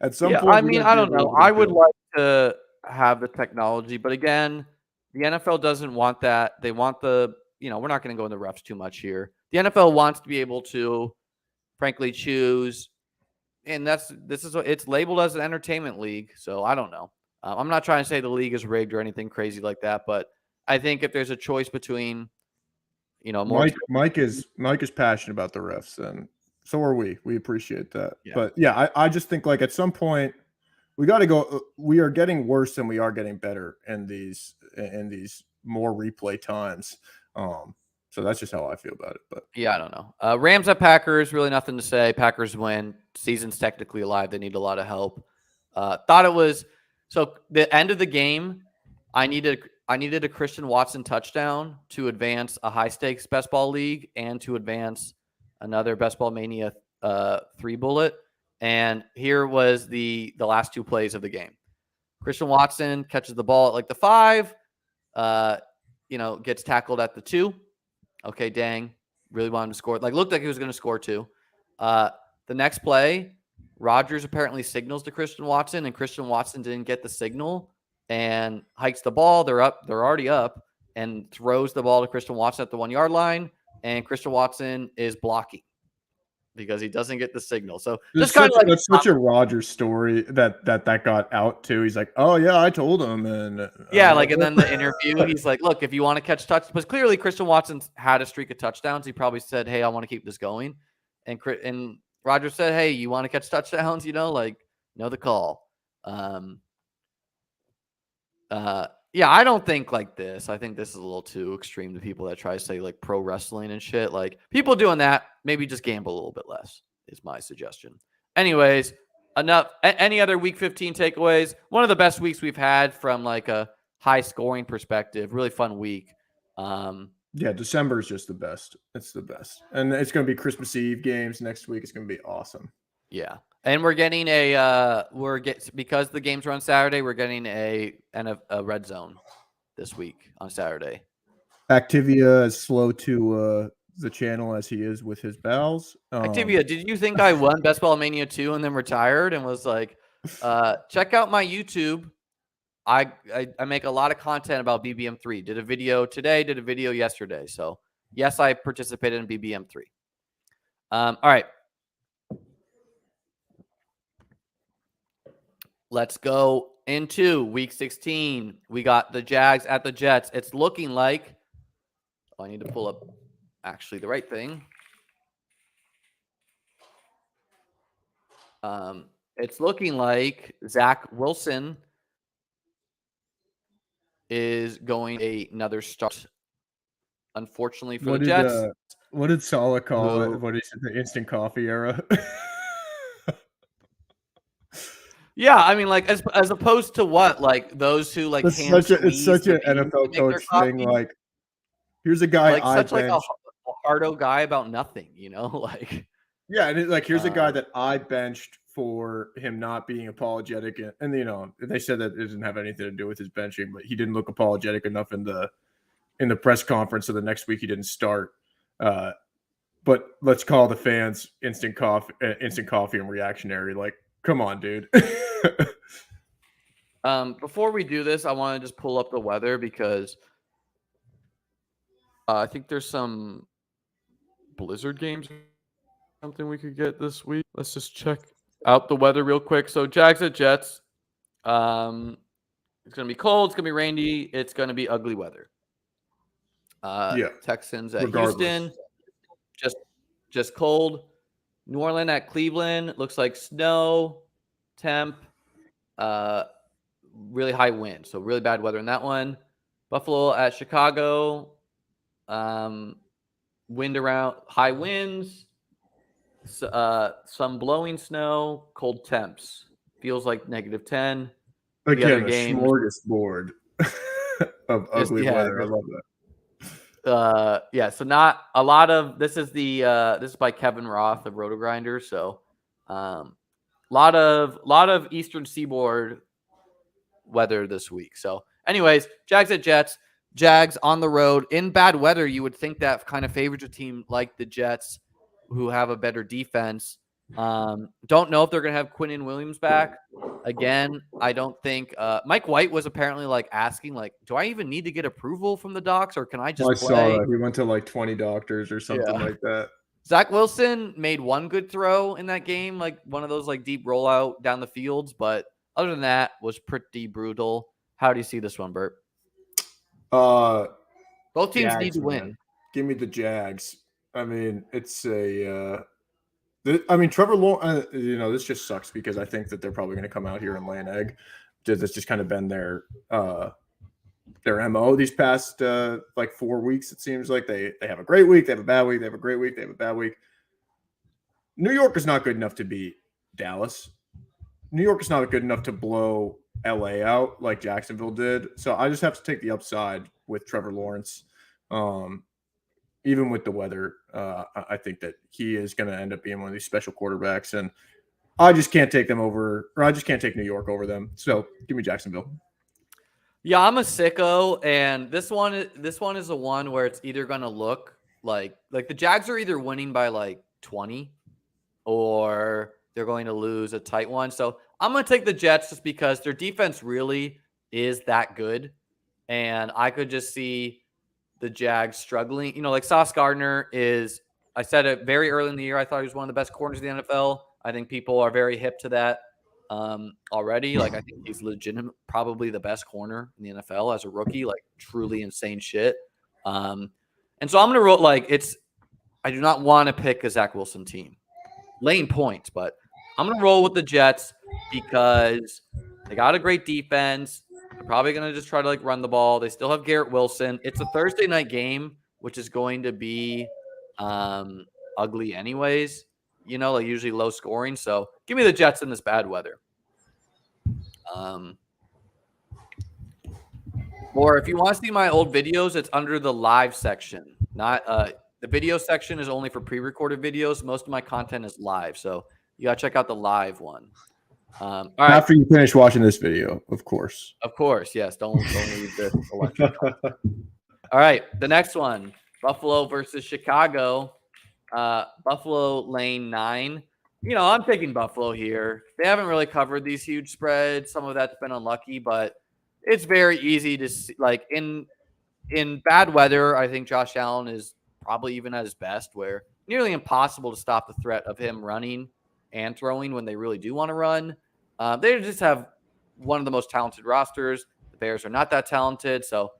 at some point. I mean, I don't know. I would like to have the technology, but again, the NFL doesn't want that. They want we're not going to go into refs too much here. the NFL wants to be able to, frankly, choose. And it's labeled as an entertainment league. So I don't know. I'm not trying to say the league is rigged or anything crazy like that, but I think if there's a choice between, more Mike is passionate about the refs, and so are we. We appreciate that. Yeah. But yeah, I just think like at some point we got to go. We are getting worse than we are getting better in these more replay times. So that's just how I feel about it. But yeah, I don't know. Rams at Packers, really nothing to say. Packers win. Season's technically alive. They need a lot of help. Thought it was so the end of the game. I needed a Christian Watson touchdown to advance a high stakes best ball league and to advance another Best Ball Mania 3 bullet. And here was the last 2 plays of the game. Christian Watson catches the ball at like the 5, gets tackled at the 2. Okay, dang. Really wanted to score. Like, looked like he was going to score 2. The next play, Rodgers apparently signals to Christian Watson, and Christian Watson didn't get the signal and hikes the ball. They're already up, and throws the ball to Christian Watson at the 1-yard line, and Christian Watson is blocking because he doesn't get the signal. So that's such a Rodgers story that got out too. He's like, "Oh yeah, I told him," and and then the interview, he's like, "Look, if you want to catch touchdowns," but clearly Christian Watson's had a streak of touchdowns. He probably said, "Hey, I want to keep this going," and Rodgers said, "Hey, you want to catch touchdowns? Know the call." Yeah, I don't think like this. I think this is a little too extreme to people that try to say like pro wrestling and shit. Like people doing that, maybe just gamble a little bit less is my suggestion. Anyways, enough. Any other week 15 takeaways? One of the best weeks we've had from like a high scoring perspective. Really fun week. Yeah, December is just the best. It's the best. And it's going to be Christmas Eve games next week. It's going to be awesome. Yeah. And we're getting because the games are on Saturday, we're getting a red zone this week on Saturday. Activia is slow to the channel as he is with his bowels. Activia, did you think I won Best Ball Mania 2 and then retired and was like, check out my YouTube. I make a lot of content about BBM3. Did a video today, did a video yesterday. So yes, I participated in BBM3. All right. Let's go into week 16. We got the Jags at the Jets. It's looking like I need to pull up actually the right thing. It's looking like Zach Wilson is going another start. Unfortunately for the Jets. What did Saleh call it? What is it? The instant coffee era? Yeah, I mean, like as opposed to what, like those who like it's such an NFL coach thing. Like, here's a guy like such like a hardo guy about nothing, like. Yeah, and here's a guy that I benched for him not being apologetic, and they said that it didn't have anything to do with his benching, but he didn't look apologetic enough in the press conference, so the next week he didn't start. But let's call the fans instant coffee and reactionary. Like, come on, dude. Before we do this, I want to just pull up the weather because I think there's some blizzard games, something we could get this week. Let's just check out the weather real quick. So Jags at Jets. It's gonna be cold. It's gonna be rainy. It's gonna be ugly weather. Texans at Houston. Just cold. New Orleans at Cleveland. Looks like snow. Temp. Really high wind, so really bad weather in that one. Buffalo at Chicago. Wind around, high winds, some blowing snow, cold temps. Feels like -10. Again, a smorgasbord of ugly weather. I love that. So not a lot of this is this is by Kevin Roth of RotoGrinder. So lot of Eastern Seaboard weather this week. So anyways, Jags at Jets. Jags on the road in bad weather. You would think that kind of favors a team like the Jets who have a better defense. Don't know if they're going to have Quinnen Williams back. Again, I don't think Mike White was apparently like asking, like, do I even need to get approval from the docs or can I just I saw play? that. He went to like 20 doctors or something Yeah. like that. Zach Wilson made one good throw in that game, like one of those like deep rollout down the fields, but other than that was pretty brutal. How do you see this one, Bert? Uh, Both teams need Jags, to man. win. Give me the Jags. I mean, it's Trevor Lawrence, this just sucks because I think that they're probably going to come out here and lay an egg. That's just kind of been their MO these past like 4 weeks. It seems like they have a great week, they have a bad week, they have a great week, they have a bad week. New York is not good enough to beat Dallas. New York is not good enough to blow LA out like Jacksonville did. So I just have to take the upside with Trevor Lawrence. Even with the weather, I think that he is going to end up being one of these special quarterbacks, and I just can't take them over, or I just can't take New York over them. So give me Jacksonville. Yeah, I'm a sicko, and this one is the one where it's either going to look like the Jags are either winning by like 20 or they're going to lose a tight one. So I'm going to take the Jets just because their defense really is that good, and I could just see the Jags struggling. You know, like Sauce Gardner is, I said it very early in the year, I thought he was one of the best corners in the NFL. I think people are very hip to that already. Like, I think he's legitimate, probably the best corner in the NFL as a rookie, like truly insane shit. And so I'm going to roll I do not want to pick a Zach Wilson team. Laying points, but I'm going to roll with the Jets because they got a great defense. They're probably going to just try to like run the ball. They still have Garrett Wilson. It's a Thursday night game, which is going to be ugly anyways, like usually low scoring. So give me the Jets in this bad weather. Or if you want to see my old videos, it's under the live section. Not the video section is only for pre-recorded videos. Most of my content is live. So you got to check out the live one. All right. After you finish watching this video, of course. Of course, yes. Don't leave this electric. All right, the next one, Buffalo versus Chicago. Buffalo lane 9. I'm taking Buffalo here. They haven't really covered these huge spreads. Some of that's been unlucky, but it's very easy to see. Like in bad weather, I think Josh Allen is probably even at his best, where nearly impossible to stop the threat of him running and throwing when they really do want to run. They just have one of the most talented rosters. The Bears are not that talented. So,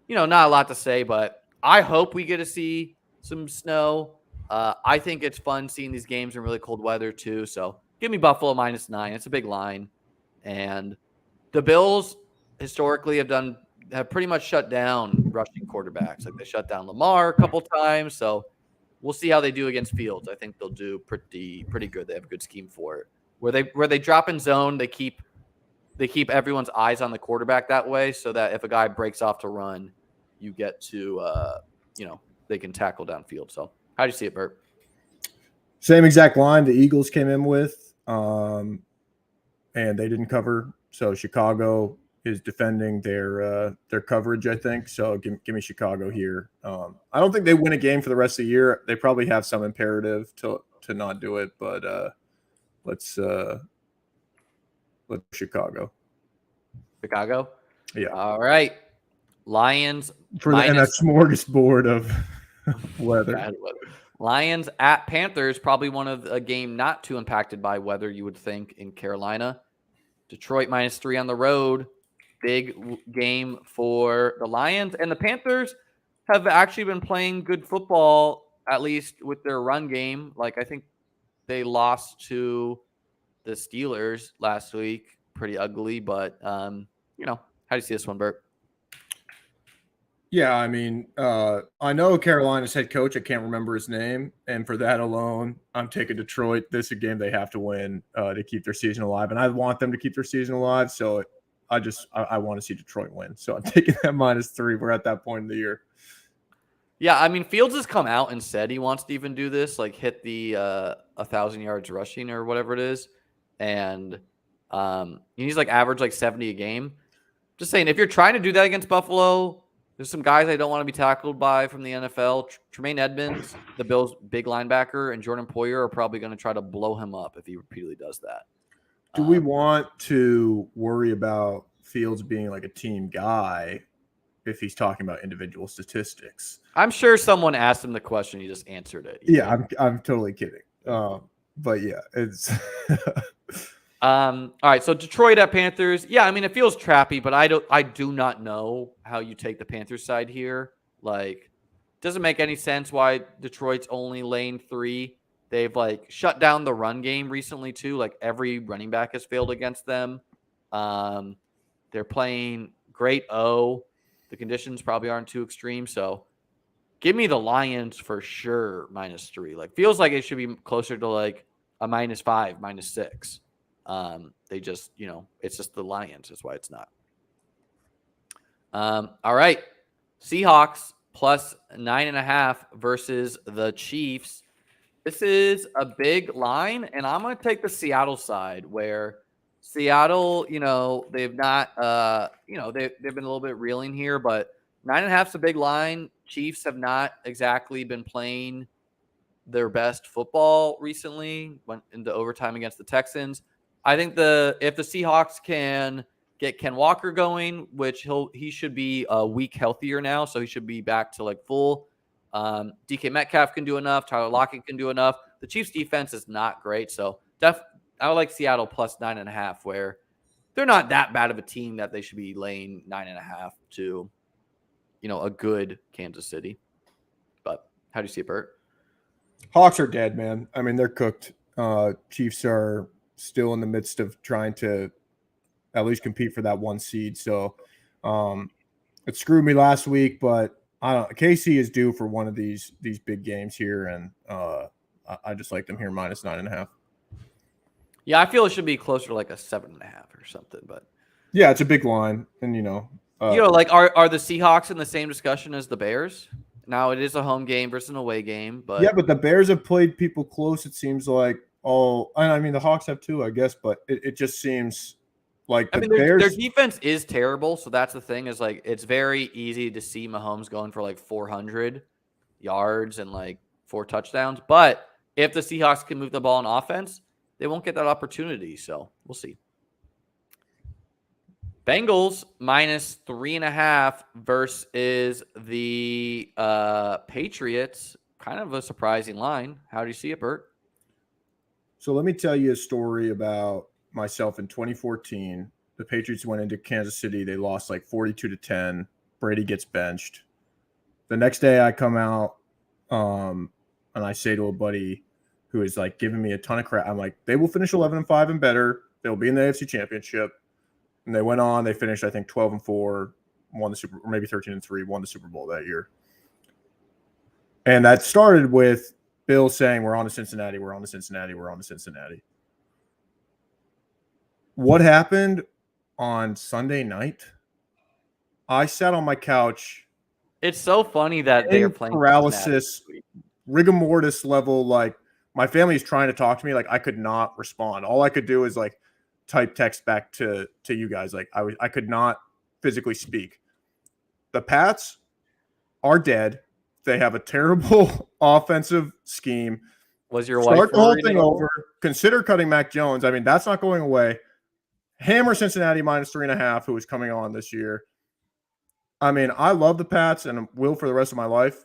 not a lot to say, but I hope we get to see some snow. I think it's fun seeing these games in really cold weather too. So give me Buffalo -9. It's a big line. And the Bills historically have pretty much shut down rushing quarterbacks. Like they shut down Lamar a couple times. So we'll see how they do against Fields. I think they'll do pretty good. They have a good scheme for it. Where they drop in zone, they keep everyone's eyes on the quarterback that way, so that if a guy breaks off to run, you get to they can tackle downfield. So how do you see it, Bert? Same exact line the Eagles came in with, and they didn't cover. So Chicago is defending their coverage, I think. So give me Chicago here. I don't think they win a game for the rest of the year. They probably have some imperative to not do it, but let's Chicago. Chicago? Yeah. All right. Lions and that smorgasbord of weather. Lions at Panthers, probably one of a game not too impacted by weather, you would think, in Carolina. Detroit -3 on the road. Big game for the Lions. And the Panthers have actually been playing good football, at least with their run game. Like, I think they lost to the Steelers last week. Pretty ugly, but, how do you see this one, Bert? Yeah, I mean, I know Carolina's head coach. I can't remember his name. And for that alone, I'm taking Detroit. This is a game they have to win to keep their season alive. And I want them to keep their season alive. So I want to see Detroit win. So I'm taking that -3. We're at that point in the year. Yeah, I mean, Fields has come out and said he wants to even do this, like hit the 1,000 yards rushing or whatever it is. And he's like average like 70 a game. Just saying, if you're trying to do that against Buffalo, There's some guys I don't want to be tackled by from the NFL. Tremaine Edmonds, the Bills' big linebacker, and Jordan Poyer are probably going to try to blow him up if he repeatedly does that. Do we want to worry about Fields being like a team guy if he's talking about individual statistics? I'm sure someone asked him the question. He just answered it. Yeah, I'm totally kidding. But yeah, it's all right, so Detroit at Panthers. Yeah, I mean it feels trappy, but I do not know how you take the Panthers side here. Like, doesn't make any sense why Detroit's only lane 3. They've like shut down the run game recently too. Like every running back has failed against them. They're playing great O. The conditions probably aren't too extreme, so give me the Lions for sure -3. Like feels like it should be closer to like a -5, -6. They just, it's just the Lions. That's why it's not. All right. Seahawks +9.5 versus the Chiefs. This is a big line, and I'm going to take the Seattle side where Seattle, they've not, they've been a little bit reeling here, but 9.5 is a big line. Chiefs have not exactly been playing their best football recently. Went into overtime against the Texans. I think if the Seahawks can get Ken Walker going, which he should be a week healthier now, so he should be back to like full. DK Metcalf can do enough. Tyler Lockett can do enough. The Chiefs defense is not great, so I would like Seattle +9.5, where they're not that bad of a team that they should be laying 9.5 to, a good Kansas City. But how do you see it, Bert? Hawks are dead, man. I mean, they're cooked. Chiefs are still in the midst of trying to at least compete for that 1 seed. So it screwed me last week, but I don't know. KC is due for one of these big games here, and I just like them here -9.5. Yeah, I feel it should be closer to like a 7.5 or something. But yeah, it's a big line, and like are the Seahawks in the same discussion as the Bears? Now it is a home game versus an away game, but yeah, but the Bears have played people close. It seems like I mean the Hawks have too, I guess, but it just seems like their defense is terrible. So that's the thing is like it's very easy to see Mahomes going for like 400 yards and like 4 touchdowns. But if the Seahawks can move the ball on offense, they won't get that opportunity. So we'll see. Bengals -3.5 versus the Patriots. Kind of a surprising line. How do you see it, Bert? So let me tell you a story about myself in 2014. The Patriots went into Kansas City. They lost like 42-10. Brady gets benched. The next day I come out and I say to a buddy who is like giving me a ton of crap, I'm like, they will finish 11-5 and better. They'll be in the AFC Championship. And they went on. They finished, I think, 12-4, won the Super, or maybe 13-3, won the Super Bowl that year. And that started with Bill saying, "We're on to Cincinnati. We're on to Cincinnati. We're on to Cincinnati." What happened on Sunday night? I sat on my couch. It's so funny that they are playing paralysis, rigor mortis level. Like my family is trying to talk to me. Like I could not respond. All I could do is like type text back to you guys. Like I could not physically speak. The Pats are dead. They have a terrible offensive scheme. Was your wife start the whole thing over? Consider cutting Mac Jones. I mean, that's not going away. Hammer Cincinnati -3.5, who is coming on this year. I mean, I love the Pats and will for the rest of my life.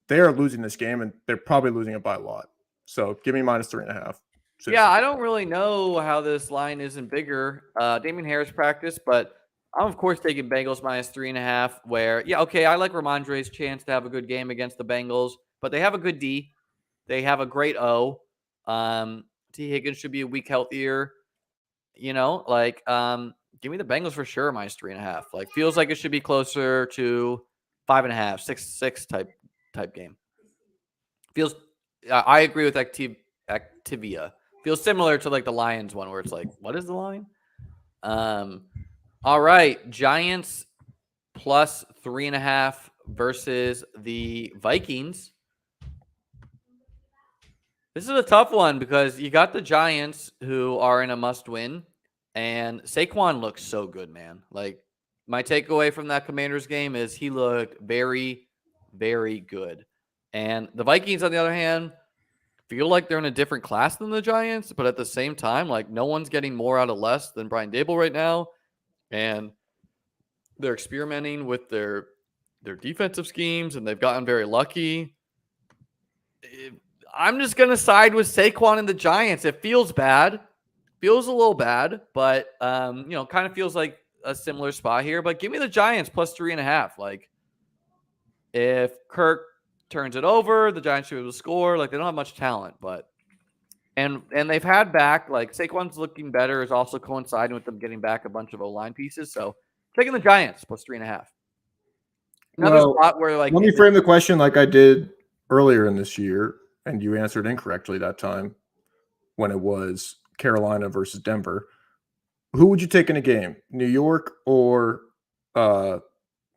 They are losing this game, and they're probably losing it by a lot. So give me -3.5. Yeah, I don't really know how this line isn't bigger. Damian Harris practice, but I'm, of course, taking Bengals -3.5 where, yeah, okay, I like Ramondre's chance to have a good game against the Bengals, but they have a good D. They have a great O. T. Higgins should be a week healthier. Give me the Bengals for sure -3.5. Like, feels like it should be closer to 5.5, 6 type game. Feels, I agree with Activia. Feels similar to like the Lions one where it's like, what is the line? All right. Giants +3.5 versus the Vikings. This is a tough one because you got the Giants who are in a must win, and Saquon looks so good, man. Like My takeaway from that Commanders game is he looked very, very good. And the Vikings, on the other hand, feel like they're in a different class than the Giants, but at the same time, like no one's getting more out of less than Brian Dable right now. And they're experimenting with their defensive schemes, and they've gotten very lucky. I'm just going to side with Saquon and the Giants. It feels bad. Feels a little bad, but, kind of feels like a similar spot here. But give me the Giants plus 3.5. Like, if Kirk turns it over, the Giants should be able to score. Like, they don't have much talent, but and they've had back, like, Saquon's looking better is also coinciding with them getting back a bunch of O-line pieces. So, taking the Giants plus 3.5. Another spot where, like, let me frame the question like I did earlier in this year, and you answered incorrectly that time when it was Carolina versus Denver. Who would you take in a game, New York or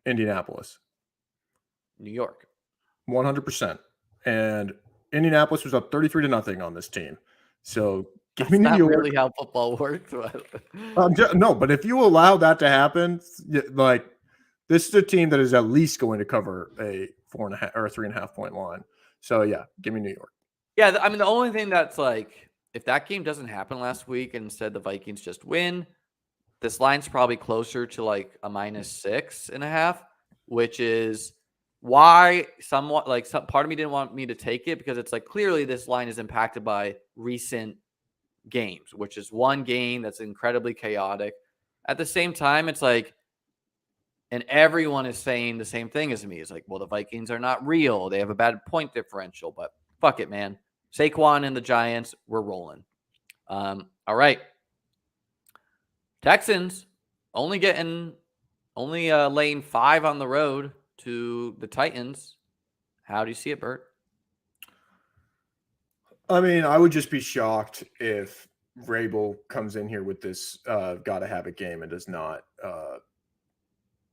Indianapolis? New York. 100%. And Indianapolis was up 33-0 on this team. So give me New York. That's not really how football works. No, but if you allow that to happen, like this is a team that is at least going to cover a 4.5 or a 3.5 point line. So yeah, give me New York. Yeah, I mean the only thing that's like, if that game doesn't happen last week and instead the Vikings just win, this line's probably closer to like a -6.5, which is why somewhat like some part of me didn't want me to take it, because it's like clearly this line is impacted by recent games, which is one game that's incredibly chaotic. At the same time, it's like, and everyone is saying the same thing as me. It's like, well, the Vikings are not real. They have a bad point differential, but fuck it, man. Saquon and the Giants, we're rolling. All right. Texans only laying 5 on the road to the Titans. How do you see it, Bert? I mean, I would just be shocked if Vrabel comes in here with this gotta have a game and does not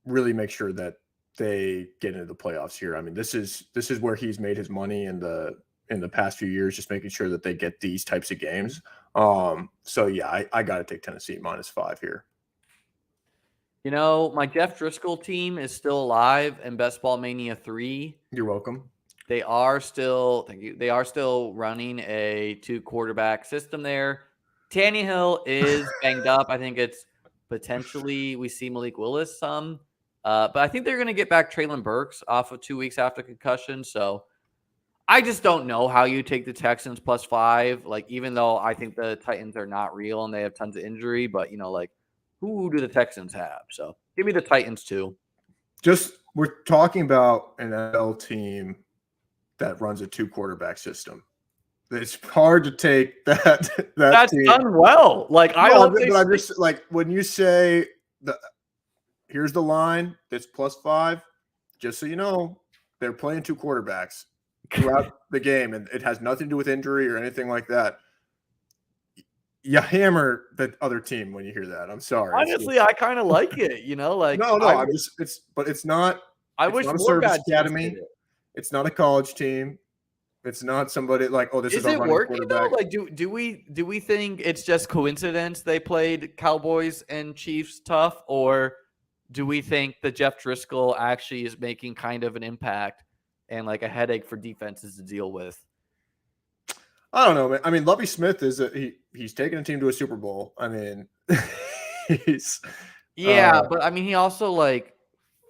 really make sure that they get into the playoffs here. I mean, this is where he's made his money in the past few years, just making sure that they get these types of games. So yeah, I got to take Tennessee -5 here. You know, my Jeff Driscoll team is still alive in Best Ball Mania 3. You're welcome. They are still, thank you. They are still running a 2-quarterback system there. Tannehill is banged up. I think it's potentially we see Malik Willis some. But I think they're going to get back Treylon Burks off of 2 weeks after concussion. So I just don't know how you take the Texans +5. Like, even though I think the Titans are not real and they have tons of injury, but, like, who do the Texans have? So give me the Titans too. Just, we're talking about an NFL team that runs a 2-quarterback system. It's hard to take that's team. Done well. Like, I'm just like, when you say here's the line that's +5, just so you know, they're playing 2 quarterbacks throughout the game, and it has nothing to do with injury or anything like that. You hammer the other team when you hear that. I'm sorry. Honestly, I kind of like it. Like, no. It's not. I wish not a more service academy. It's not a college team. It's not somebody like, oh, this is a running quarterback. Like, do we think it's just coincidence they played Cowboys and Chiefs tough, or do we think that Jeff Driscoll actually is making kind of an impact and like a headache for defenses to deal with? I don't know, man. I mean, Lovie Smith he's taken a team to a Super Bowl. I mean, but I mean, he also like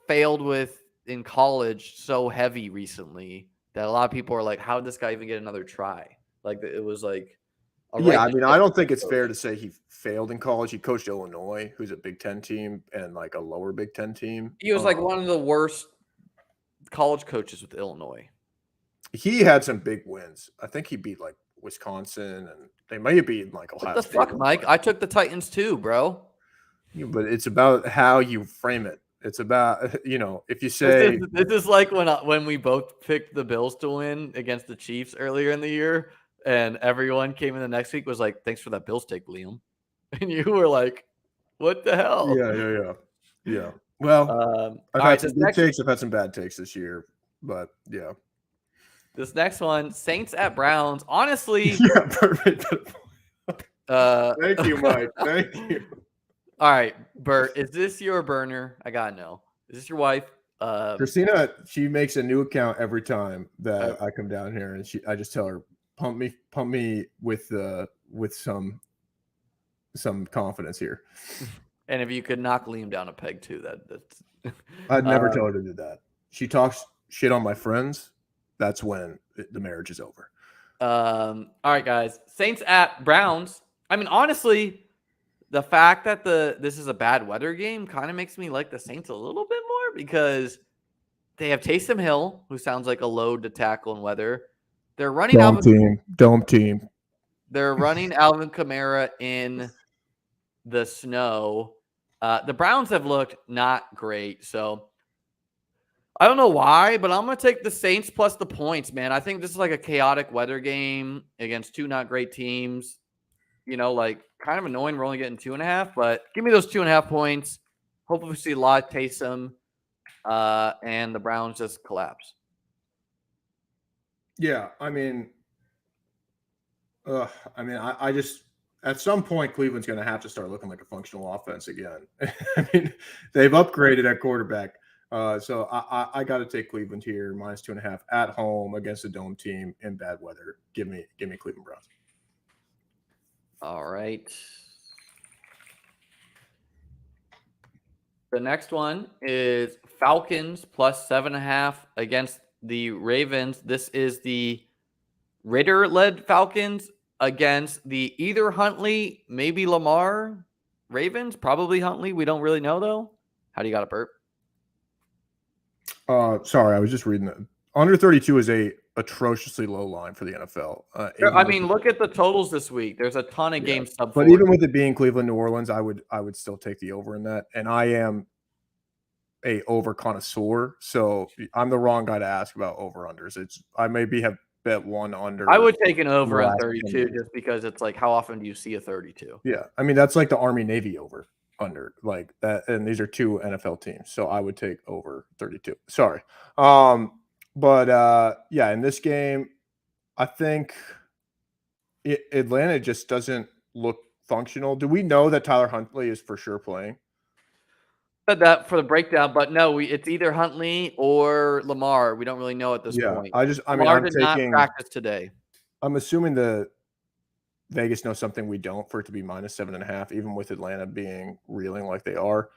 failed in college so heavy recently that a lot of people are like, how did this guy even get another try? Like, it was like, I mean, I don't think it's fair to say he failed in college. He coached Illinois, who's a Big Ten team, and like a lower Big Ten team. He was like one of the worst college coaches with Illinois. He had some big wins. I think he beat like Wisconsin, and they may have beaten like Ohio State. What the fuck, Mike? I took the Titans too, bro. Yeah, but it's about how you frame it. It's about, if you say this is like when we both picked the Bills to win against the Chiefs earlier in the year, and everyone came in the next week was like, "Thanks for that Bills take, Liam," and you were like, "What the hell?" Yeah. Well, I've had some good takes. I've had some bad takes this year, but yeah. This next one, Saints at Browns. Honestly, yeah, perfect. Thank you, Mike. Thank you. All right, Bert, is this your burner? I gotta know. Is this your wife? Christina, she makes a new account every time Uh, that I come down here, and I just tell her, pump me with some confidence here. and if you could knock Liam down a peg too, that's. I'd never tell her to do that. She talks shit on my friends. That's when the marriage is over. All right, guys. Saints at Browns. I mean, honestly, the fact that this is a bad weather game kind of makes me like the Saints a little bit more because they have Taysom Hill, who sounds like a load to tackle in weather. They're running Dome team. They're running Alvin Kamara in the snow. The Browns have looked not great, so I don't know why, but I'm going to take the Saints plus the points, man. I think this is like a chaotic weather game against two not great teams. Like kind of annoying. We're only getting 2.5, but give me those 2.5 points. Hopefully we see a lot of Taysom, and the Browns just collapse. Yeah, I mean, I just at some point Cleveland's going to have to start looking like a functional offense again. I mean, they've upgraded at quarterback. So I got to take Cleveland here, -2.5 at home against a dome team in bad weather. Give me Cleveland Browns. All right. The next one is Falcons plus 7.5 against the Ravens. This is the Ritter-led Falcons against the either Huntley, maybe Lamar Ravens. Probably Huntley. We don't really know, though. How do you got it, Bert? Sorry, I was just reading that. Under 32 is a atrociously low line for the NFL. I mean, look at the totals this week. There's a ton of games sub. But even with it being Cleveland, New Orleans, I would still take the over in that. And I am a over connoisseur, so I'm the wrong guy to ask about over unders. I maybe have bet one under. I would take an over on 32 just because it's like, how often do you see a 32? Yeah, I mean that's like the Army Navy over under like that, and these are two NFL teams, so I would take over 32. Sorry, but yeah, in this game, I think Atlanta just doesn't look functional. Do we know that Tyler Huntley is for sure playing? Said that for the breakdown, but no, it's either Huntley or Lamar. We don't really know at this point. Lamar did not practice today. I'm assuming the Vegas knows something we don't for it to be -7.5, even with Atlanta being reeling like they are.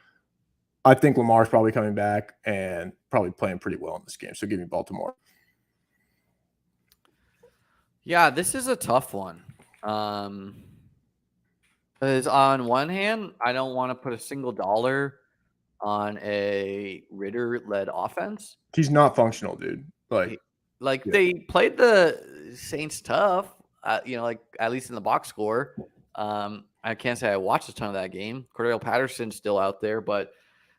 I think Lamar's probably coming back and probably playing pretty well in this game. So give me Baltimore. Yeah, this is a tough one. Because on one hand, I don't want to put a single dollar on a Ritter-led offense. He's not functional, dude. They played the Saints tough, like at least in the box score. I can't say I watched a ton of that game. Cordell Patterson's still out there, but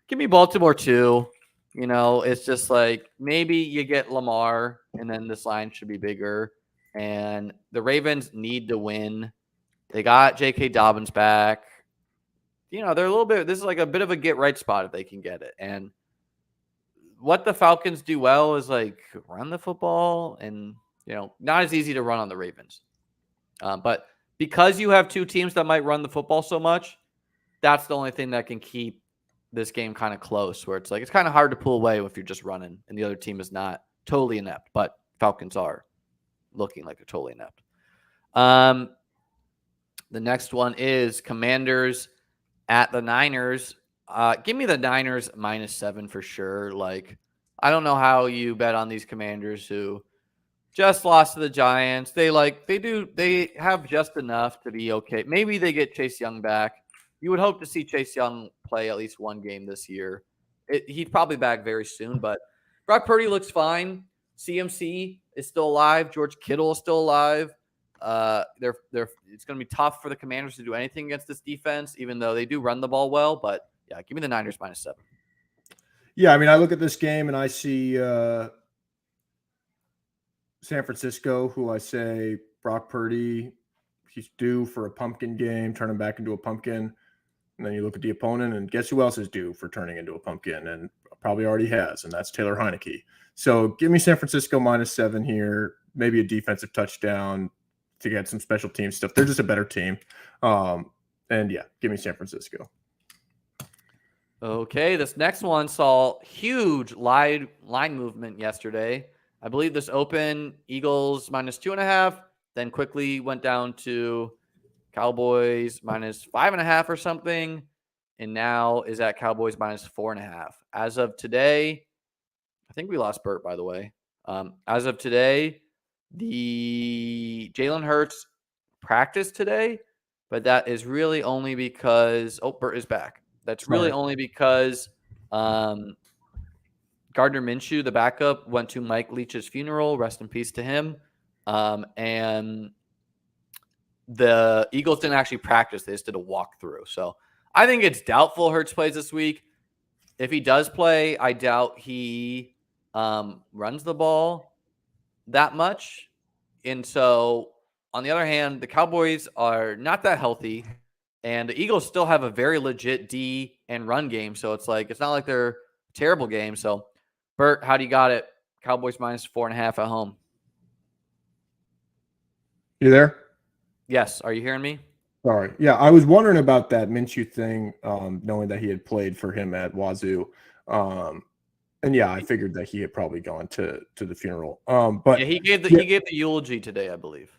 give me Baltimore too. It's just like maybe you get Lamar, and then this line should be bigger. And the Ravens need to win. They got J.K. Dobbins back. They're a little bit – this is like a bit of a get-right spot if they can get it. And what the Falcons do well is, like, run the football and, not as easy to run on the Ravens. But because you have two teams that might run the football so much, that's the only thing that can keep this game kind of close, where it's like it's kind of hard to pull away if you're just running and the other team is not totally inept. But Falcons are looking like they're totally inept. The next one is Commanders at the Niners. Give me the Niners -7 for sure. Like, I don't know how you bet on these Commanders who just lost to the Giants. They have just enough to be okay. Maybe they get Chase Young back. You would hope to see Chase Young play at least one game this year. He's probably back very soon, but Brock Purdy looks fine. CMC is still alive. George Kittle is still alive. It's going to be tough for the Commanders to do anything against this defense, even though they do run the ball well. But yeah, give me the Niners -7. Yeah, I mean, I look at this game and I see San Francisco, who I say Brock Purdy, he's due for a pumpkin game, turn him back into a pumpkin. And then you look at the opponent, and guess who else is due for turning into a pumpkin, and probably already has, and that's Taylor Heineke. So give me San Francisco -7 here, maybe a defensive touchdown to get some special team stuff. They're just a better team. And yeah, give me San Francisco. Okay, this next one saw huge line movement yesterday. I believe this open Eagles -2.5, then quickly went down to Cowboys -5.5 or something, and now is at Cowboys -4.5. As of today, I think we lost Burt, by the way. As of today, the Jalen Hurts practiced today, but that is really only because Burt is back. That's really Sorry. only because Gardner Minshew, the backup, went to Mike Leach's funeral. Rest in peace to him. And the Eagles didn't actually practice. They just did a walkthrough. So I think it's doubtful Hurts plays this week. If he does play, I doubt he runs the ball that much. And so, on the other hand, the Cowboys are not that healthy, and the Eagles still have a very legit D and run game. So it's not like they're a terrible game. So, Bert, how do you got it? Cowboys -4.5 at home. You there? Yes. Are you hearing me? Sorry. Yeah, I was wondering about that Minshew thing, knowing that he had played for him at Wazoo. And yeah, I figured that he had probably gone to the funeral. But yeah, he gave the eulogy today, I believe.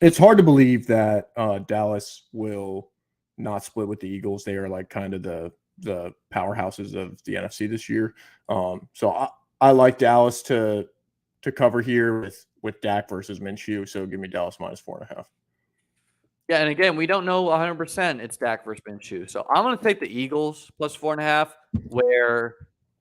It's hard to believe that Dallas will not split with the Eagles. They are like kind of the powerhouses of the NFC this year. So I like Dallas to cover here with Dak versus Minshew. So give me Dallas -4.5. Yeah, and again, we don't know 100% it's Dak versus Minshew. So I'm going to take the Eagles +4.5, where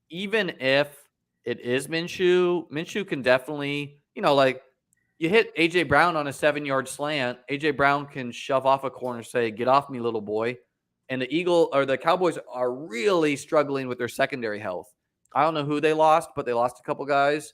even if it is Minshew can definitely, you hit A.J. Brown on a 7-yard slant. A.J. Brown can shove off a corner, say, "Get off me, little boy." And the Cowboys are really struggling with their secondary health. I don't know who they lost, but they lost a couple guys.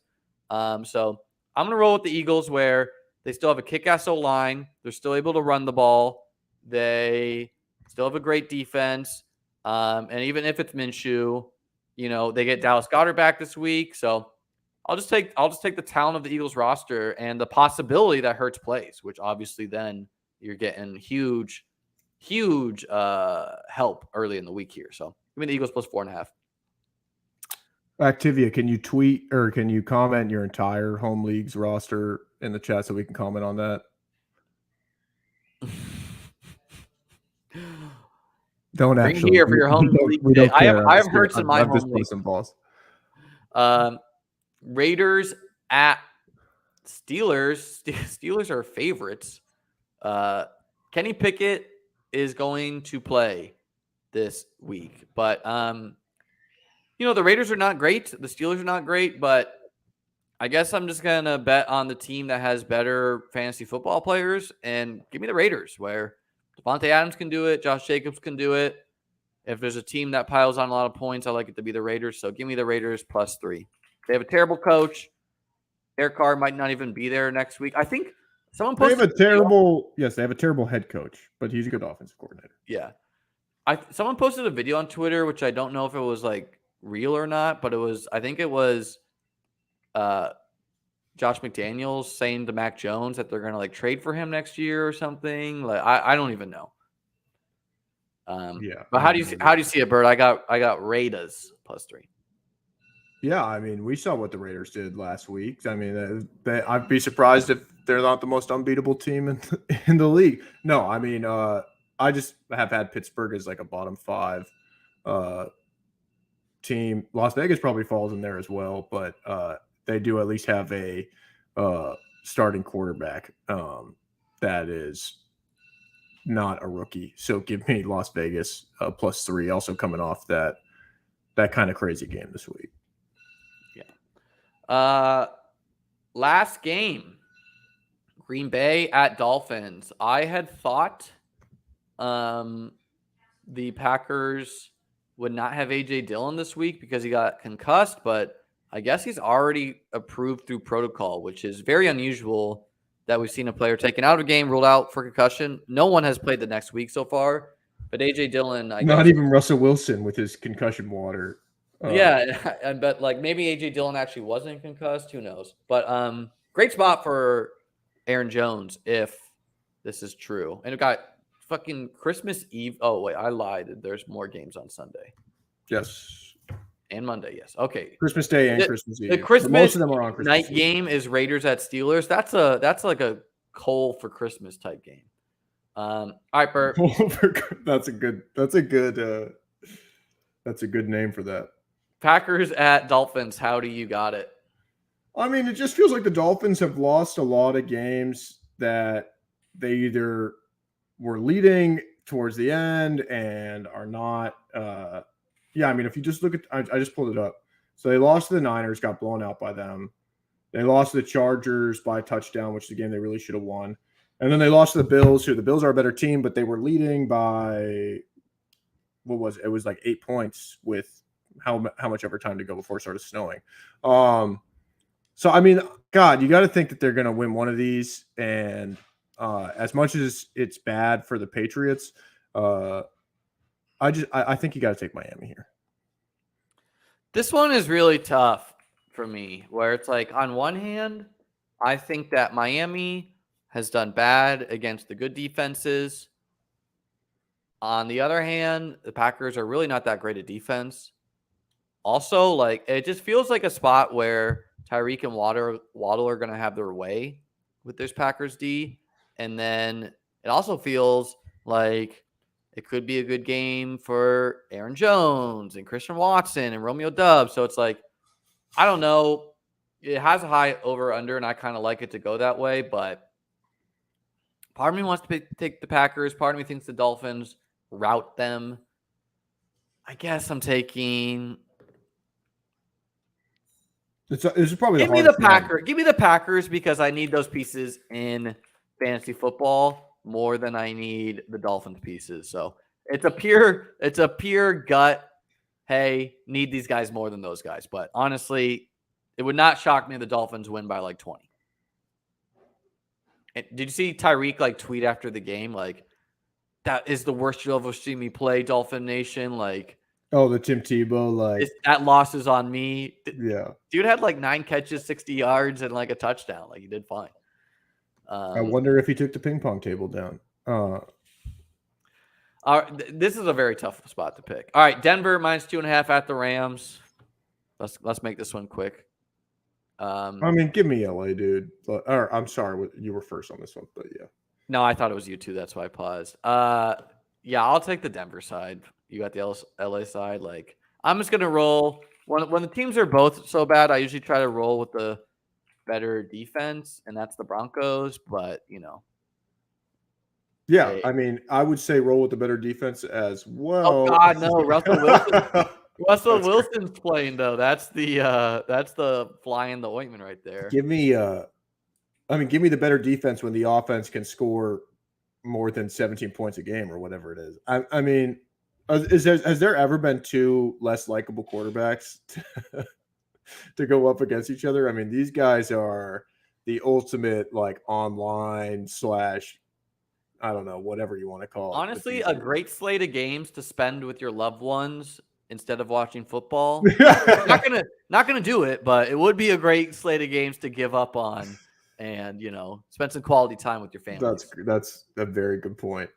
So I'm going to roll with the Eagles, where they still have a kick-ass O-line. They're still able to run the ball. They still have a great defense. And even if it's Minshew, they get Dallas Goedert back this week. So I'll just take the talent of the Eagles roster and the possibility that Hurts plays, which obviously then you're getting huge help early in the week here. So give me the Eagles +4.5. Activia, can you tweet or can you comment your entire home leagues roster in the chat so we can comment on that? Don't Bring actually. here for your home league. We don't care. I have Hurts in my home league. Some balls. Raiders at Steelers. Steelers are favorites. Kenny Pickett is going to play this week, but the Raiders are not great. The Steelers are not great, but I guess I'm just gonna bet on the team that has better fantasy football players and give me the Raiders, where Devontae Adams can do it, Josh Jacobs can do it. If there's a team that piles on a lot of points, I like it to be the Raiders. So give me the Raiders +3. They have a terrible coach. Derek Carr might not even be there next week. I think someone posted. They have a terrible head coach, but he's a good offensive coordinator. Yeah. Someone posted a video on Twitter, which I don't know if it was real or not, but I think it was Josh McDaniels saying to Mac Jones that they're going to trade for him next year or something. I don't even know. Yeah. But how do you see it, Bert? I got Raiders +3. Yeah, I mean, we saw what the Raiders did last week. I mean, I'd be surprised if they're not the most unbeatable team in the league. No, I mean, I just have had Pittsburgh as a bottom 5 team. Las Vegas probably falls in there as well, but they do at least have a starting quarterback that is not a rookie. So give me Las Vegas +3, also coming off that kind of crazy game this week. Yeah. Last game, Green Bay at Dolphins. I had thought the Packers would not have A.J. Dillon this week because he got concussed, but I guess he's already approved through protocol, which is very unusual that we've seen a player taken out of a game, ruled out for concussion. No one has played the next week so far, but A.J. Dillon, not even Russell Wilson with his concussion water. Yeah, I bet maybe A.J. Dillon actually wasn't concussed. Who knows? But great spot for Aaron Jones if this is true. And it got fucking Christmas Eve. Oh, wait, I lied. There's more games on Sunday. Yes. And Monday, yes. Okay. Christmas Day and Christmas Eve. The But Christmas most of them are on Christmas night Eve. game is Raiders at Steelers. That's like a Cole for Christmas type game. All right, Bert. That's a good name for that. Packers at Dolphins. How do you got it? I mean, it just feels like the Dolphins have lost a lot of games that they either were leading towards the end and are not. I mean, if you just look at, I just pulled it up. So they lost to the Niners, got blown out by them. They lost to the Chargers by a touchdown, which is a game they really should have won. And then they lost to the Bills, who the Bills are a better team, but they were leading by, what was it? It was like 8 points with how much ever time to go before it started snowing. So, I mean, God, you got to think that they're going to win one of these. And as much as it's bad for the Patriots, I think you got to take Miami here. This one is really tough for me, where it's like, on one hand, I think that Miami has done bad against the good defenses. On the other hand, the Packers are really not that great at defense. Also, like, it just feels like a spot where Tyreek and Waddle are going to have their way with this Packers D. And then it also feels like it could be a good game for Aaron Jones and Christian Watson and Romeo Doubs. So it's like, I don't know. It has a high over-under, and I kind of like it to go that way. But part of me wants to take the Packers. Part of me thinks the Dolphins rout them. I guess I'm taking... This is probably Give me the Packers because I need those pieces in fantasy football more than I need the Dolphins pieces. So it's a pure gut. Hey, need these guys more than those guys. But honestly, it would not shock me if the Dolphins win by like 20. And did you see Tyreek like tweet after the game like, that is the worst you'll ever see me play, Dolphin Nation? Like, oh, the Tim Tebow, like, that loss is on me. Yeah. Dude had like 9 catches, 60 yards, and like a touchdown. Like, he did fine. I wonder if he took the ping pong table down. This is a very tough spot to pick. All right, Denver -2.5 at the Rams. Let's make this one quick. I mean, give me LA, dude. Or I'm sorry, you were first on this one, but yeah. No, I thought it was you too. That's why I paused. Yeah, I'll take the Denver side. You got the LA side. Like, I'm just gonna roll when the teams are both so bad. I usually try to roll with the better defense, and that's the Broncos. But yeah, I mean, I would say roll with the better defense as well. Oh God, no, Russell Wilson. Russell Wilson's playing though. That's the fly in the ointment right there. Give me the better defense when the offense can score more than 17 points a game or whatever it is. I mean, has there ever been 2 less likable quarterbacks to go up against each other? I mean, these guys are the ultimate like online / I don't know, whatever you want to call it. Honestly, a great slate of games to spend with your loved ones instead of watching football. not gonna do it, but it would be a great slate of games to give up on and spend some quality time with your family. That's a very good point.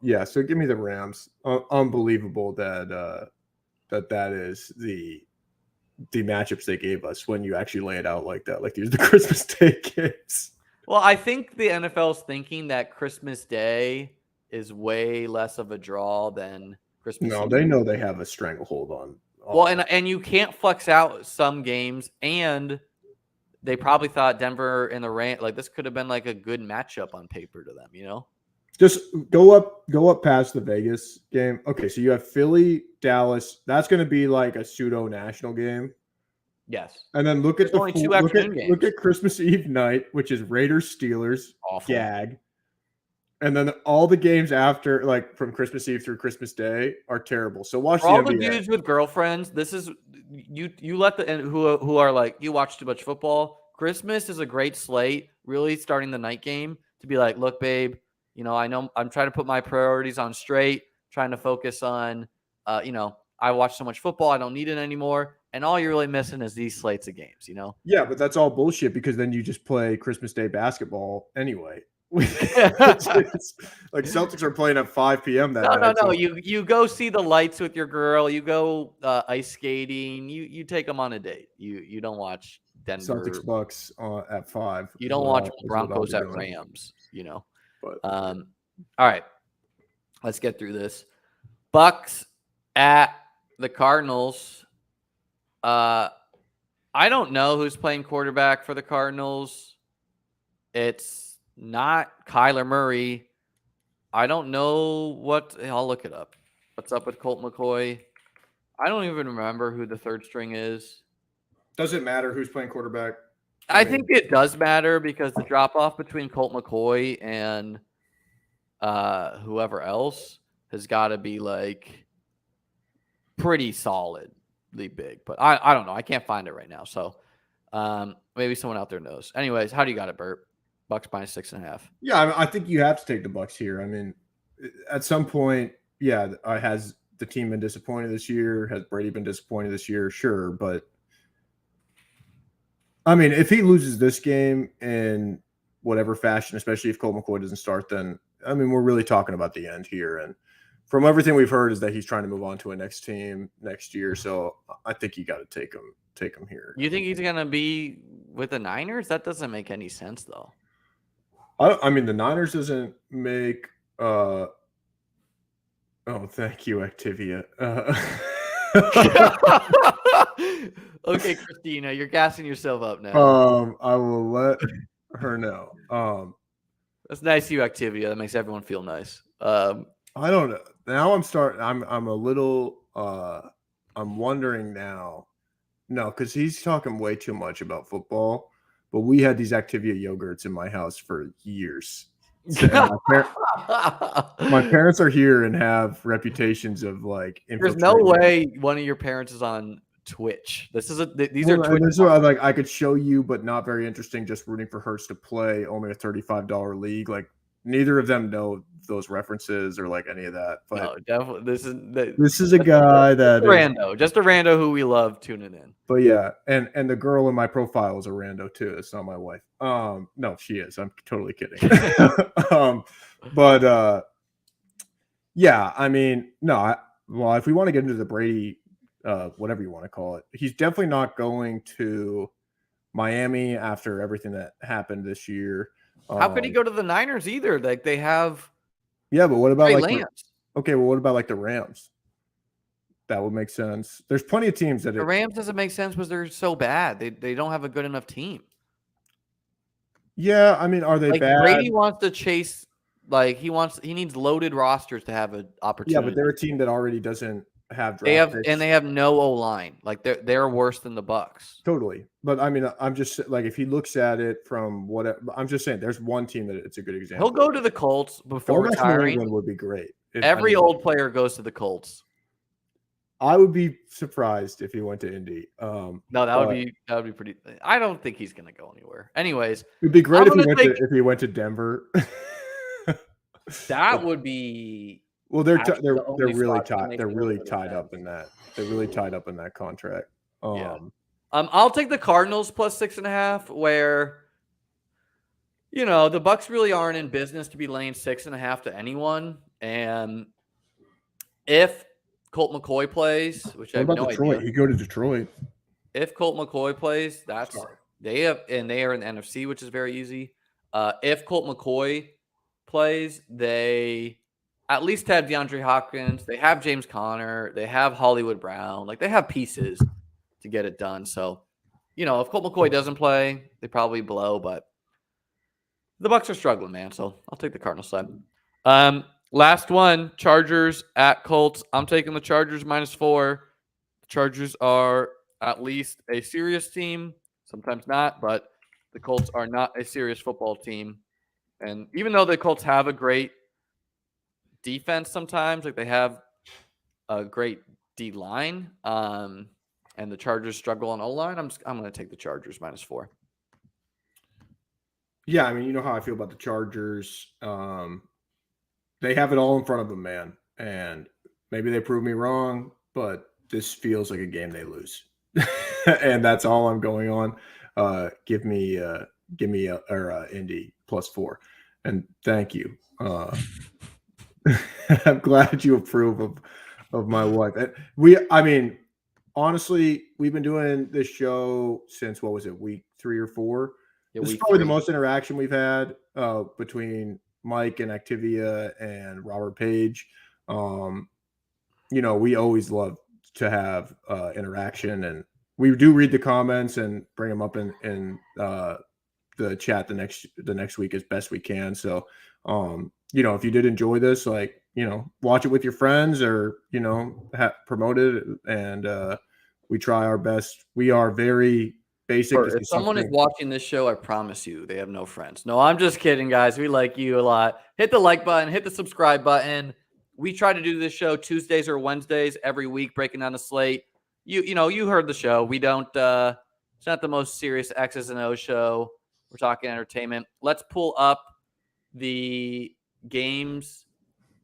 Yeah, so give me the Rams. Unbelievable that is the matchups they gave us when you actually lay it out like that. Like, these are the Christmas Day games. Well, I think the NFL's thinking that Christmas Day is way less of a draw than Christmas. No, they know they have a stranglehold on. Well, and you can't flex out some games, and they probably thought Denver and the Rams, like, this could have been like a good matchup on paper to them, Just go up past the Vegas game. Okay, so you have Philly, Dallas. That's going to be like a pseudo national game. Yes. And then look at look at Christmas Eve night, which is Raiders Steelers. Awful. Gag. And then all the games after, like from Christmas Eve through Christmas Day, are terrible. So watch all the NBA. The dudes with girlfriends. This is you let the who are like, you watch too much football. Christmas is a great slate. Really starting the night game to be like, look, babe, I know I'm trying to put my priorities on straight, trying to focus on, I watch so much football, I don't need it anymore. And all you're really missing is these slates of games, Yeah, but that's all bullshit because then you just play Christmas Day basketball anyway. It's like Celtics are playing at 5 p.m. that No, no, night. no. So You go see the lights with your girl. You go ice skating. You take them on a date. You don't watch Denver. Celtics Bucks at 5 You is don't what watch I'll Broncos be at doing. Rams. But All right, let's get through this. Bucks at the Cardinals. I don't know who's playing quarterback for the Cardinals. It's not Kyler Murray. I don't know I'll look it up. What's up with Colt McCoy? I don't even remember who the third string is. does it matter who's playing quarterback? I think it does matter because the drop off between Colt McCoy and whoever else has got to be like pretty solidly big. But I don't know. I can't find it right now. So maybe someone out there knows. Anyways, how do you got it, Bert? Bucks minus 6.5. Yeah, I think you have to take the Bucks here. I mean, at some point, yeah, has the team been disappointed this year? Has Brady been disappointed this year? Sure, but I mean, if he loses this game in whatever fashion, especially if Colt McCoy doesn't start, then I mean, we're really talking about the end here. And from everything we've heard, is that he's trying to move on to a next team next year. So I think you got to take him here. You think he's gonna be with the Niners? That doesn't make any sense, though. I mean, the Niners doesn't make. Oh, thank you, Activia. Okay, Christina, you're gassing yourself up now. I will let her know. That's nice, you Activia. That makes everyone feel nice. I don't know. Now I'm a little. I'm wondering now. No, because he's talking way too much about football. But we had these Activia yogurts in my house for years. So my parents are here and have reputations of like. There's no way one of your parents is on Twitch. These are Twitch. This is what I could show you, but not very interesting. Just rooting for Hurts to play, only a $35 league. Like neither of them know those references or like any of that. But no, definitely this is a guy that just a rando who we love tuning in. But yeah, and the girl in my profile is a rando too. It's not my wife. No, she is. I'm totally kidding. But yeah, I mean, no. Well, if we want to get into the Brady, whatever you want to call it, he's definitely not going to Miami after everything that happened this year. How could he go to the Niners either? Like they have. Yeah, but what about Trey like Lance? Okay, well, what about like the Rams? That would make sense. There's plenty of teams that the Rams doesn't make sense because they're so bad. They don't have a good enough team. Yeah, I mean, are they like bad? Brady wants to chase. Like he needs loaded rosters to have an opportunity. Yeah, but they're a team that already doesn't have draft picks. And they have no O-line. Like they're worse than the Bucks. Totally. But I mean, I'm just like, if he looks at it from what I'm just saying, there's one team that it's a good example. He'll go to the Colts before retiring. Would be great. Every old player goes to the Colts. I would be surprised if he went to Indy. No, that would be pretty. I don't think he's going to go anywhere. Anyways, it'd be great if he went to Denver. That would be. Well, they're really tied. They're really tied up in that. They're really tied up in that contract. Yeah. I'll take the Cardinals plus 6.5. Where, the Bucks really aren't in business to be laying 6.5 to anyone. And if Colt McCoy plays, which I have no idea. You go to Detroit. If Colt McCoy plays, they are in the NFC, which is very easy. If Colt McCoy plays, they at least have DeAndre Hopkins. They have James Conner. They have Hollywood Brown. Like they have pieces to get it done. So, if Colt McCoy doesn't play, they probably blow. But the Bucks are struggling, man. So I'll take the Cardinals side. Last one, Chargers at Colts. I'm taking the Chargers -4. The Chargers are at least a serious team. Sometimes not, but the Colts are not a serious football team. And even though the Colts have a great defense sometimes, like they have a great D-line, and the Chargers struggle on O-line, I'm going to take the Chargers -4. Yeah, I mean, you know how I feel about the Chargers. They have it all in front of them, man. And maybe they prove me wrong, but this feels like a game they lose. And that's all I'm going on. Give me Indy +4. and thank you. I'm glad you approve of my wife. And I mean, honestly, we've been doing this show since, what was it, week 3 or 4? Yeah, This is week probably the 3. most interaction we've had between Mike and Activia and Robert Page. We always love to have interaction, and we do read the comments and bring them up in the chat the next week as best we can. So, if you did enjoy this, watch it with your friends or, promote it. And we try our best. We are very basic. If someone is watching this show, I promise you they have no friends. No, I'm just kidding, guys. We like you a lot. Hit the like button, hit the subscribe button. We try to do this show Tuesdays or Wednesdays every week, breaking down the slate. You heard the show. We don't it's not the most serious X's and O's show. We're talking entertainment. Let's pull up the games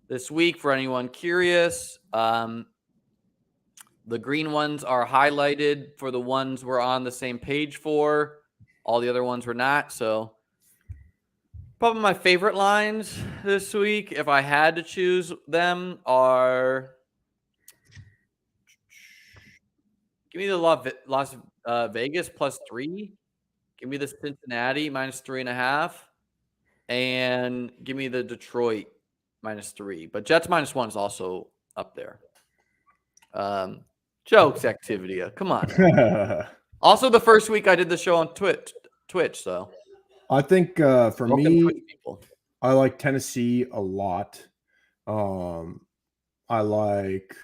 this week for anyone curious. The green ones are highlighted for the ones we're on the same page for. All the other ones were not. So probably my favorite lines this week, if I had to choose them, are give me the Las Vegas +3. Give me the Cincinnati -3.5. And give me the Detroit -3. But Jets -1 is also up there. Jokes, Activia. Come on. Also, the first week I did the show on Twitch. So I think for welcome, me, Twitch people. I like Tennessee a lot. I like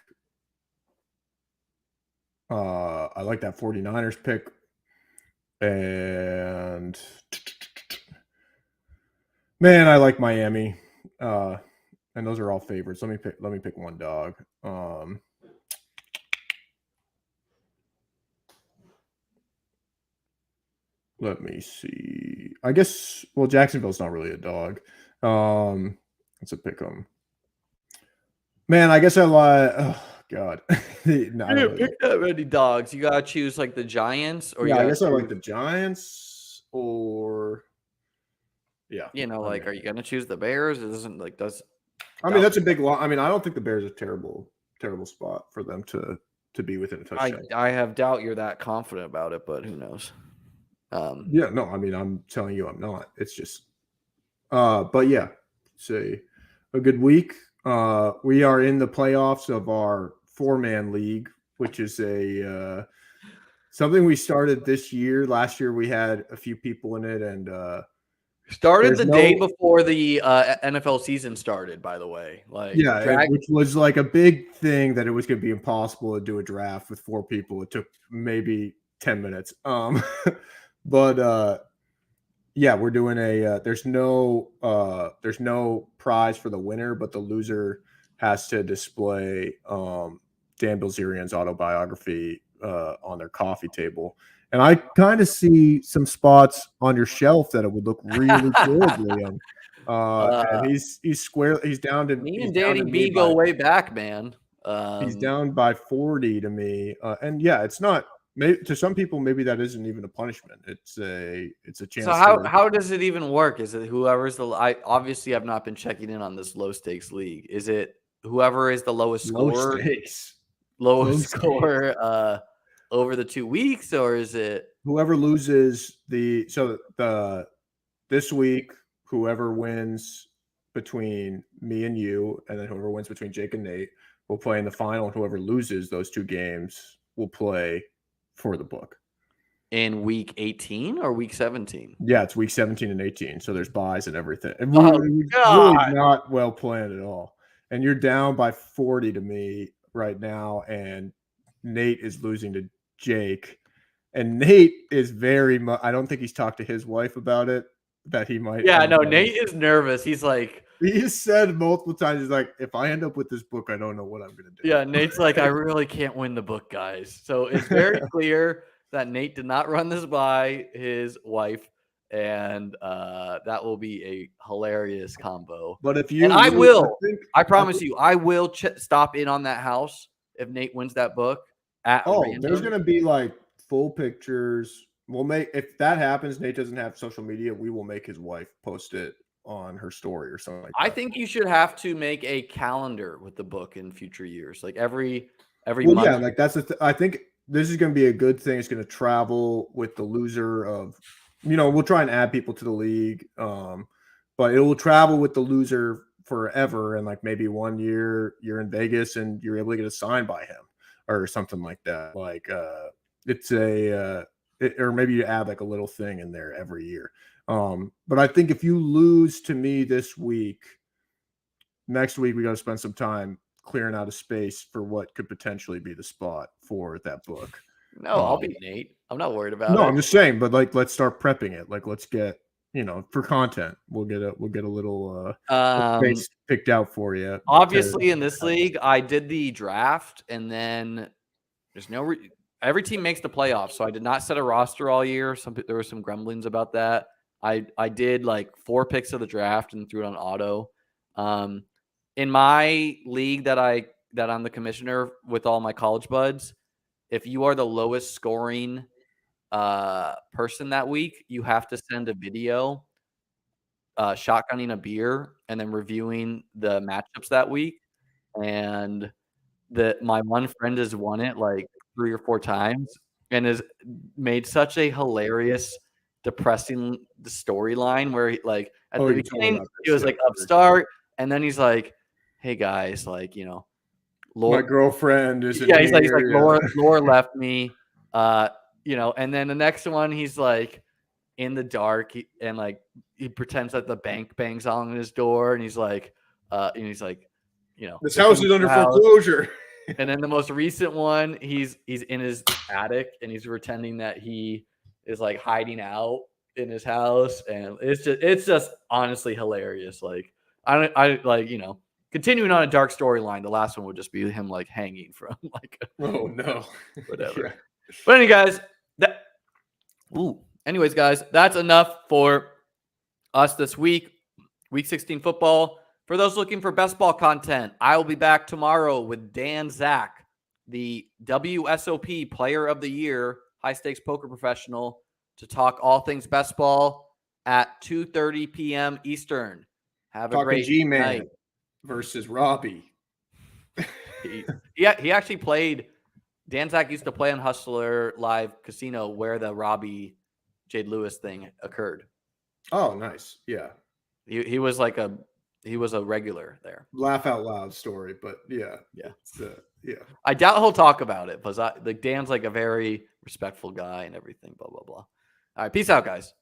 that 49ers pick. And man, I like Miami. And those are all favorites. Let me pick one dog. Let me see. I guess, well, Jacksonville's not really a dog. Let's pick them. Man, I guess I like. Oh God, You didn't pick that many dogs. You gotta choose like the Giants, or I guess I like the Giants, or are you gonna choose the Bears? It doesn't like does. I mean, that's a big lot. I mean, I don't think the Bears are terrible spot for them to be within a touchdown. I have doubt you're that confident about it, but who knows? Yeah, no, I mean, I'm telling you, I'm not. It's just, but yeah, it's a good week. We are in the playoffs of our 4-man league, which is something we started this year. Last year we had a few people in it, and started the day before the NFL season started, by the way. Which was like a big thing that it was going to be impossible to do a draft with 4 people. It took maybe 10 minutes. But yeah, we're doing there's no prize for the winner, but the loser has to display Dan Bilzerian's autobiography on their coffee table. And I kind of see some spots on your shelf that it would look really good, Liam. And he's down to me and Danny B go way back, man. He's down by 40 to me, and yeah, it's not. Maybe to some people, maybe that isn't even a punishment. It's a chance. So how does it even work? Is it whoever's I obviously have not been checking in on this low stakes league. Is it whoever is the lowest score? Lowest score over the 2 weeks, or is it whoever loses this week, whoever wins between me and you, and then whoever wins between Jake and Nate will play in the final, and whoever loses those 2 games will play for the book in week 18 or week 17? Yeah, it's week 17 and 18. So there's buys and everything. Really not well planned at all. And you're down by 40 to me right now. And Nate is losing to Jake. And Nate is very much, I don't think he's talked to his wife about it, that he might. Yeah, no, Nate is nervous. He's like, he said multiple times, he's like, if I end up with this book, I don't know what I'm going to do. Yeah, Nate's like, I really can't win the book, guys. So it's very clear that Nate did not run this by his wife, and that will be a hilarious combo. But if you, and I promise you, I will stop in on that house if Nate wins that book. There's going to be like full pictures. We'll make, if that happens, Nate doesn't have social media, we will make his wife post it on her story or something like I that. think you should have to make a calendar with the book in future years, like every Well, month. yeah, like that's I think this is going to be a good thing. It's going to travel with the loser of, we'll try and add people to the league, but it will travel with the loser forever. And like maybe 1 year you're in Vegas and you're able to get a sign by him or something like that. Like it's or maybe you add like a little thing in there every year. But I think if you lose to me this week, next week we got to spend some time clearing out a space for what could potentially be the spot for that book. No, I'll be Nate. I'm not worried about it. No, I'm just saying, but like, let's start prepping it. Like, let's get, for content. We'll get a little space picked out for you. Obviously, in this league, I did the draft, and then there's no every team makes the playoffs, so I did not set a roster all year. There were some grumblings about that. I did like 4 picks of the draft and threw it on auto. In my league that I'm the commissioner with all my college buds, if you are the lowest scoring person that week, you have to send a video shotgunning a beer and then reviewing the matchups that week. And my one friend has won it like 3 or 4 times and has made such a hilarious, depressing storyline where he, like at the beginning he was like upstart, and then he's like, "Hey guys, like my girlfriend is he's like Laura left me, and then the next one he's like in the dark and like he pretends that the bank bangs on his door and he's like this house is under foreclosure." And then the most recent one, he's in his attic and he's pretending that he is like hiding out in his house, and it's just honestly hilarious. Like I like continuing on a dark storyline. The last one would just be him like hanging from like oh no whatever. Yeah. But anyways, guys, that's enough for us this week. Week 16 football. For those looking for best ball content, I will be back tomorrow with Dan Zach, the WSOP Player of the Year, high stakes poker professional, to talk all things best ball at 2:30 p.m. Eastern. Have a great G-Man night. Versus Robbie. He actually played. Dan Zach used to play on Hustler Live Casino where the Robbie Jade Lewis thing occurred. Oh, nice. Yeah. He was like he was a regular there. Laugh out loud story, but yeah. Yeah. I doubt he'll talk about it, because Dan's like a very respectful guy and everything, blah, blah, blah. All right. Peace out, guys.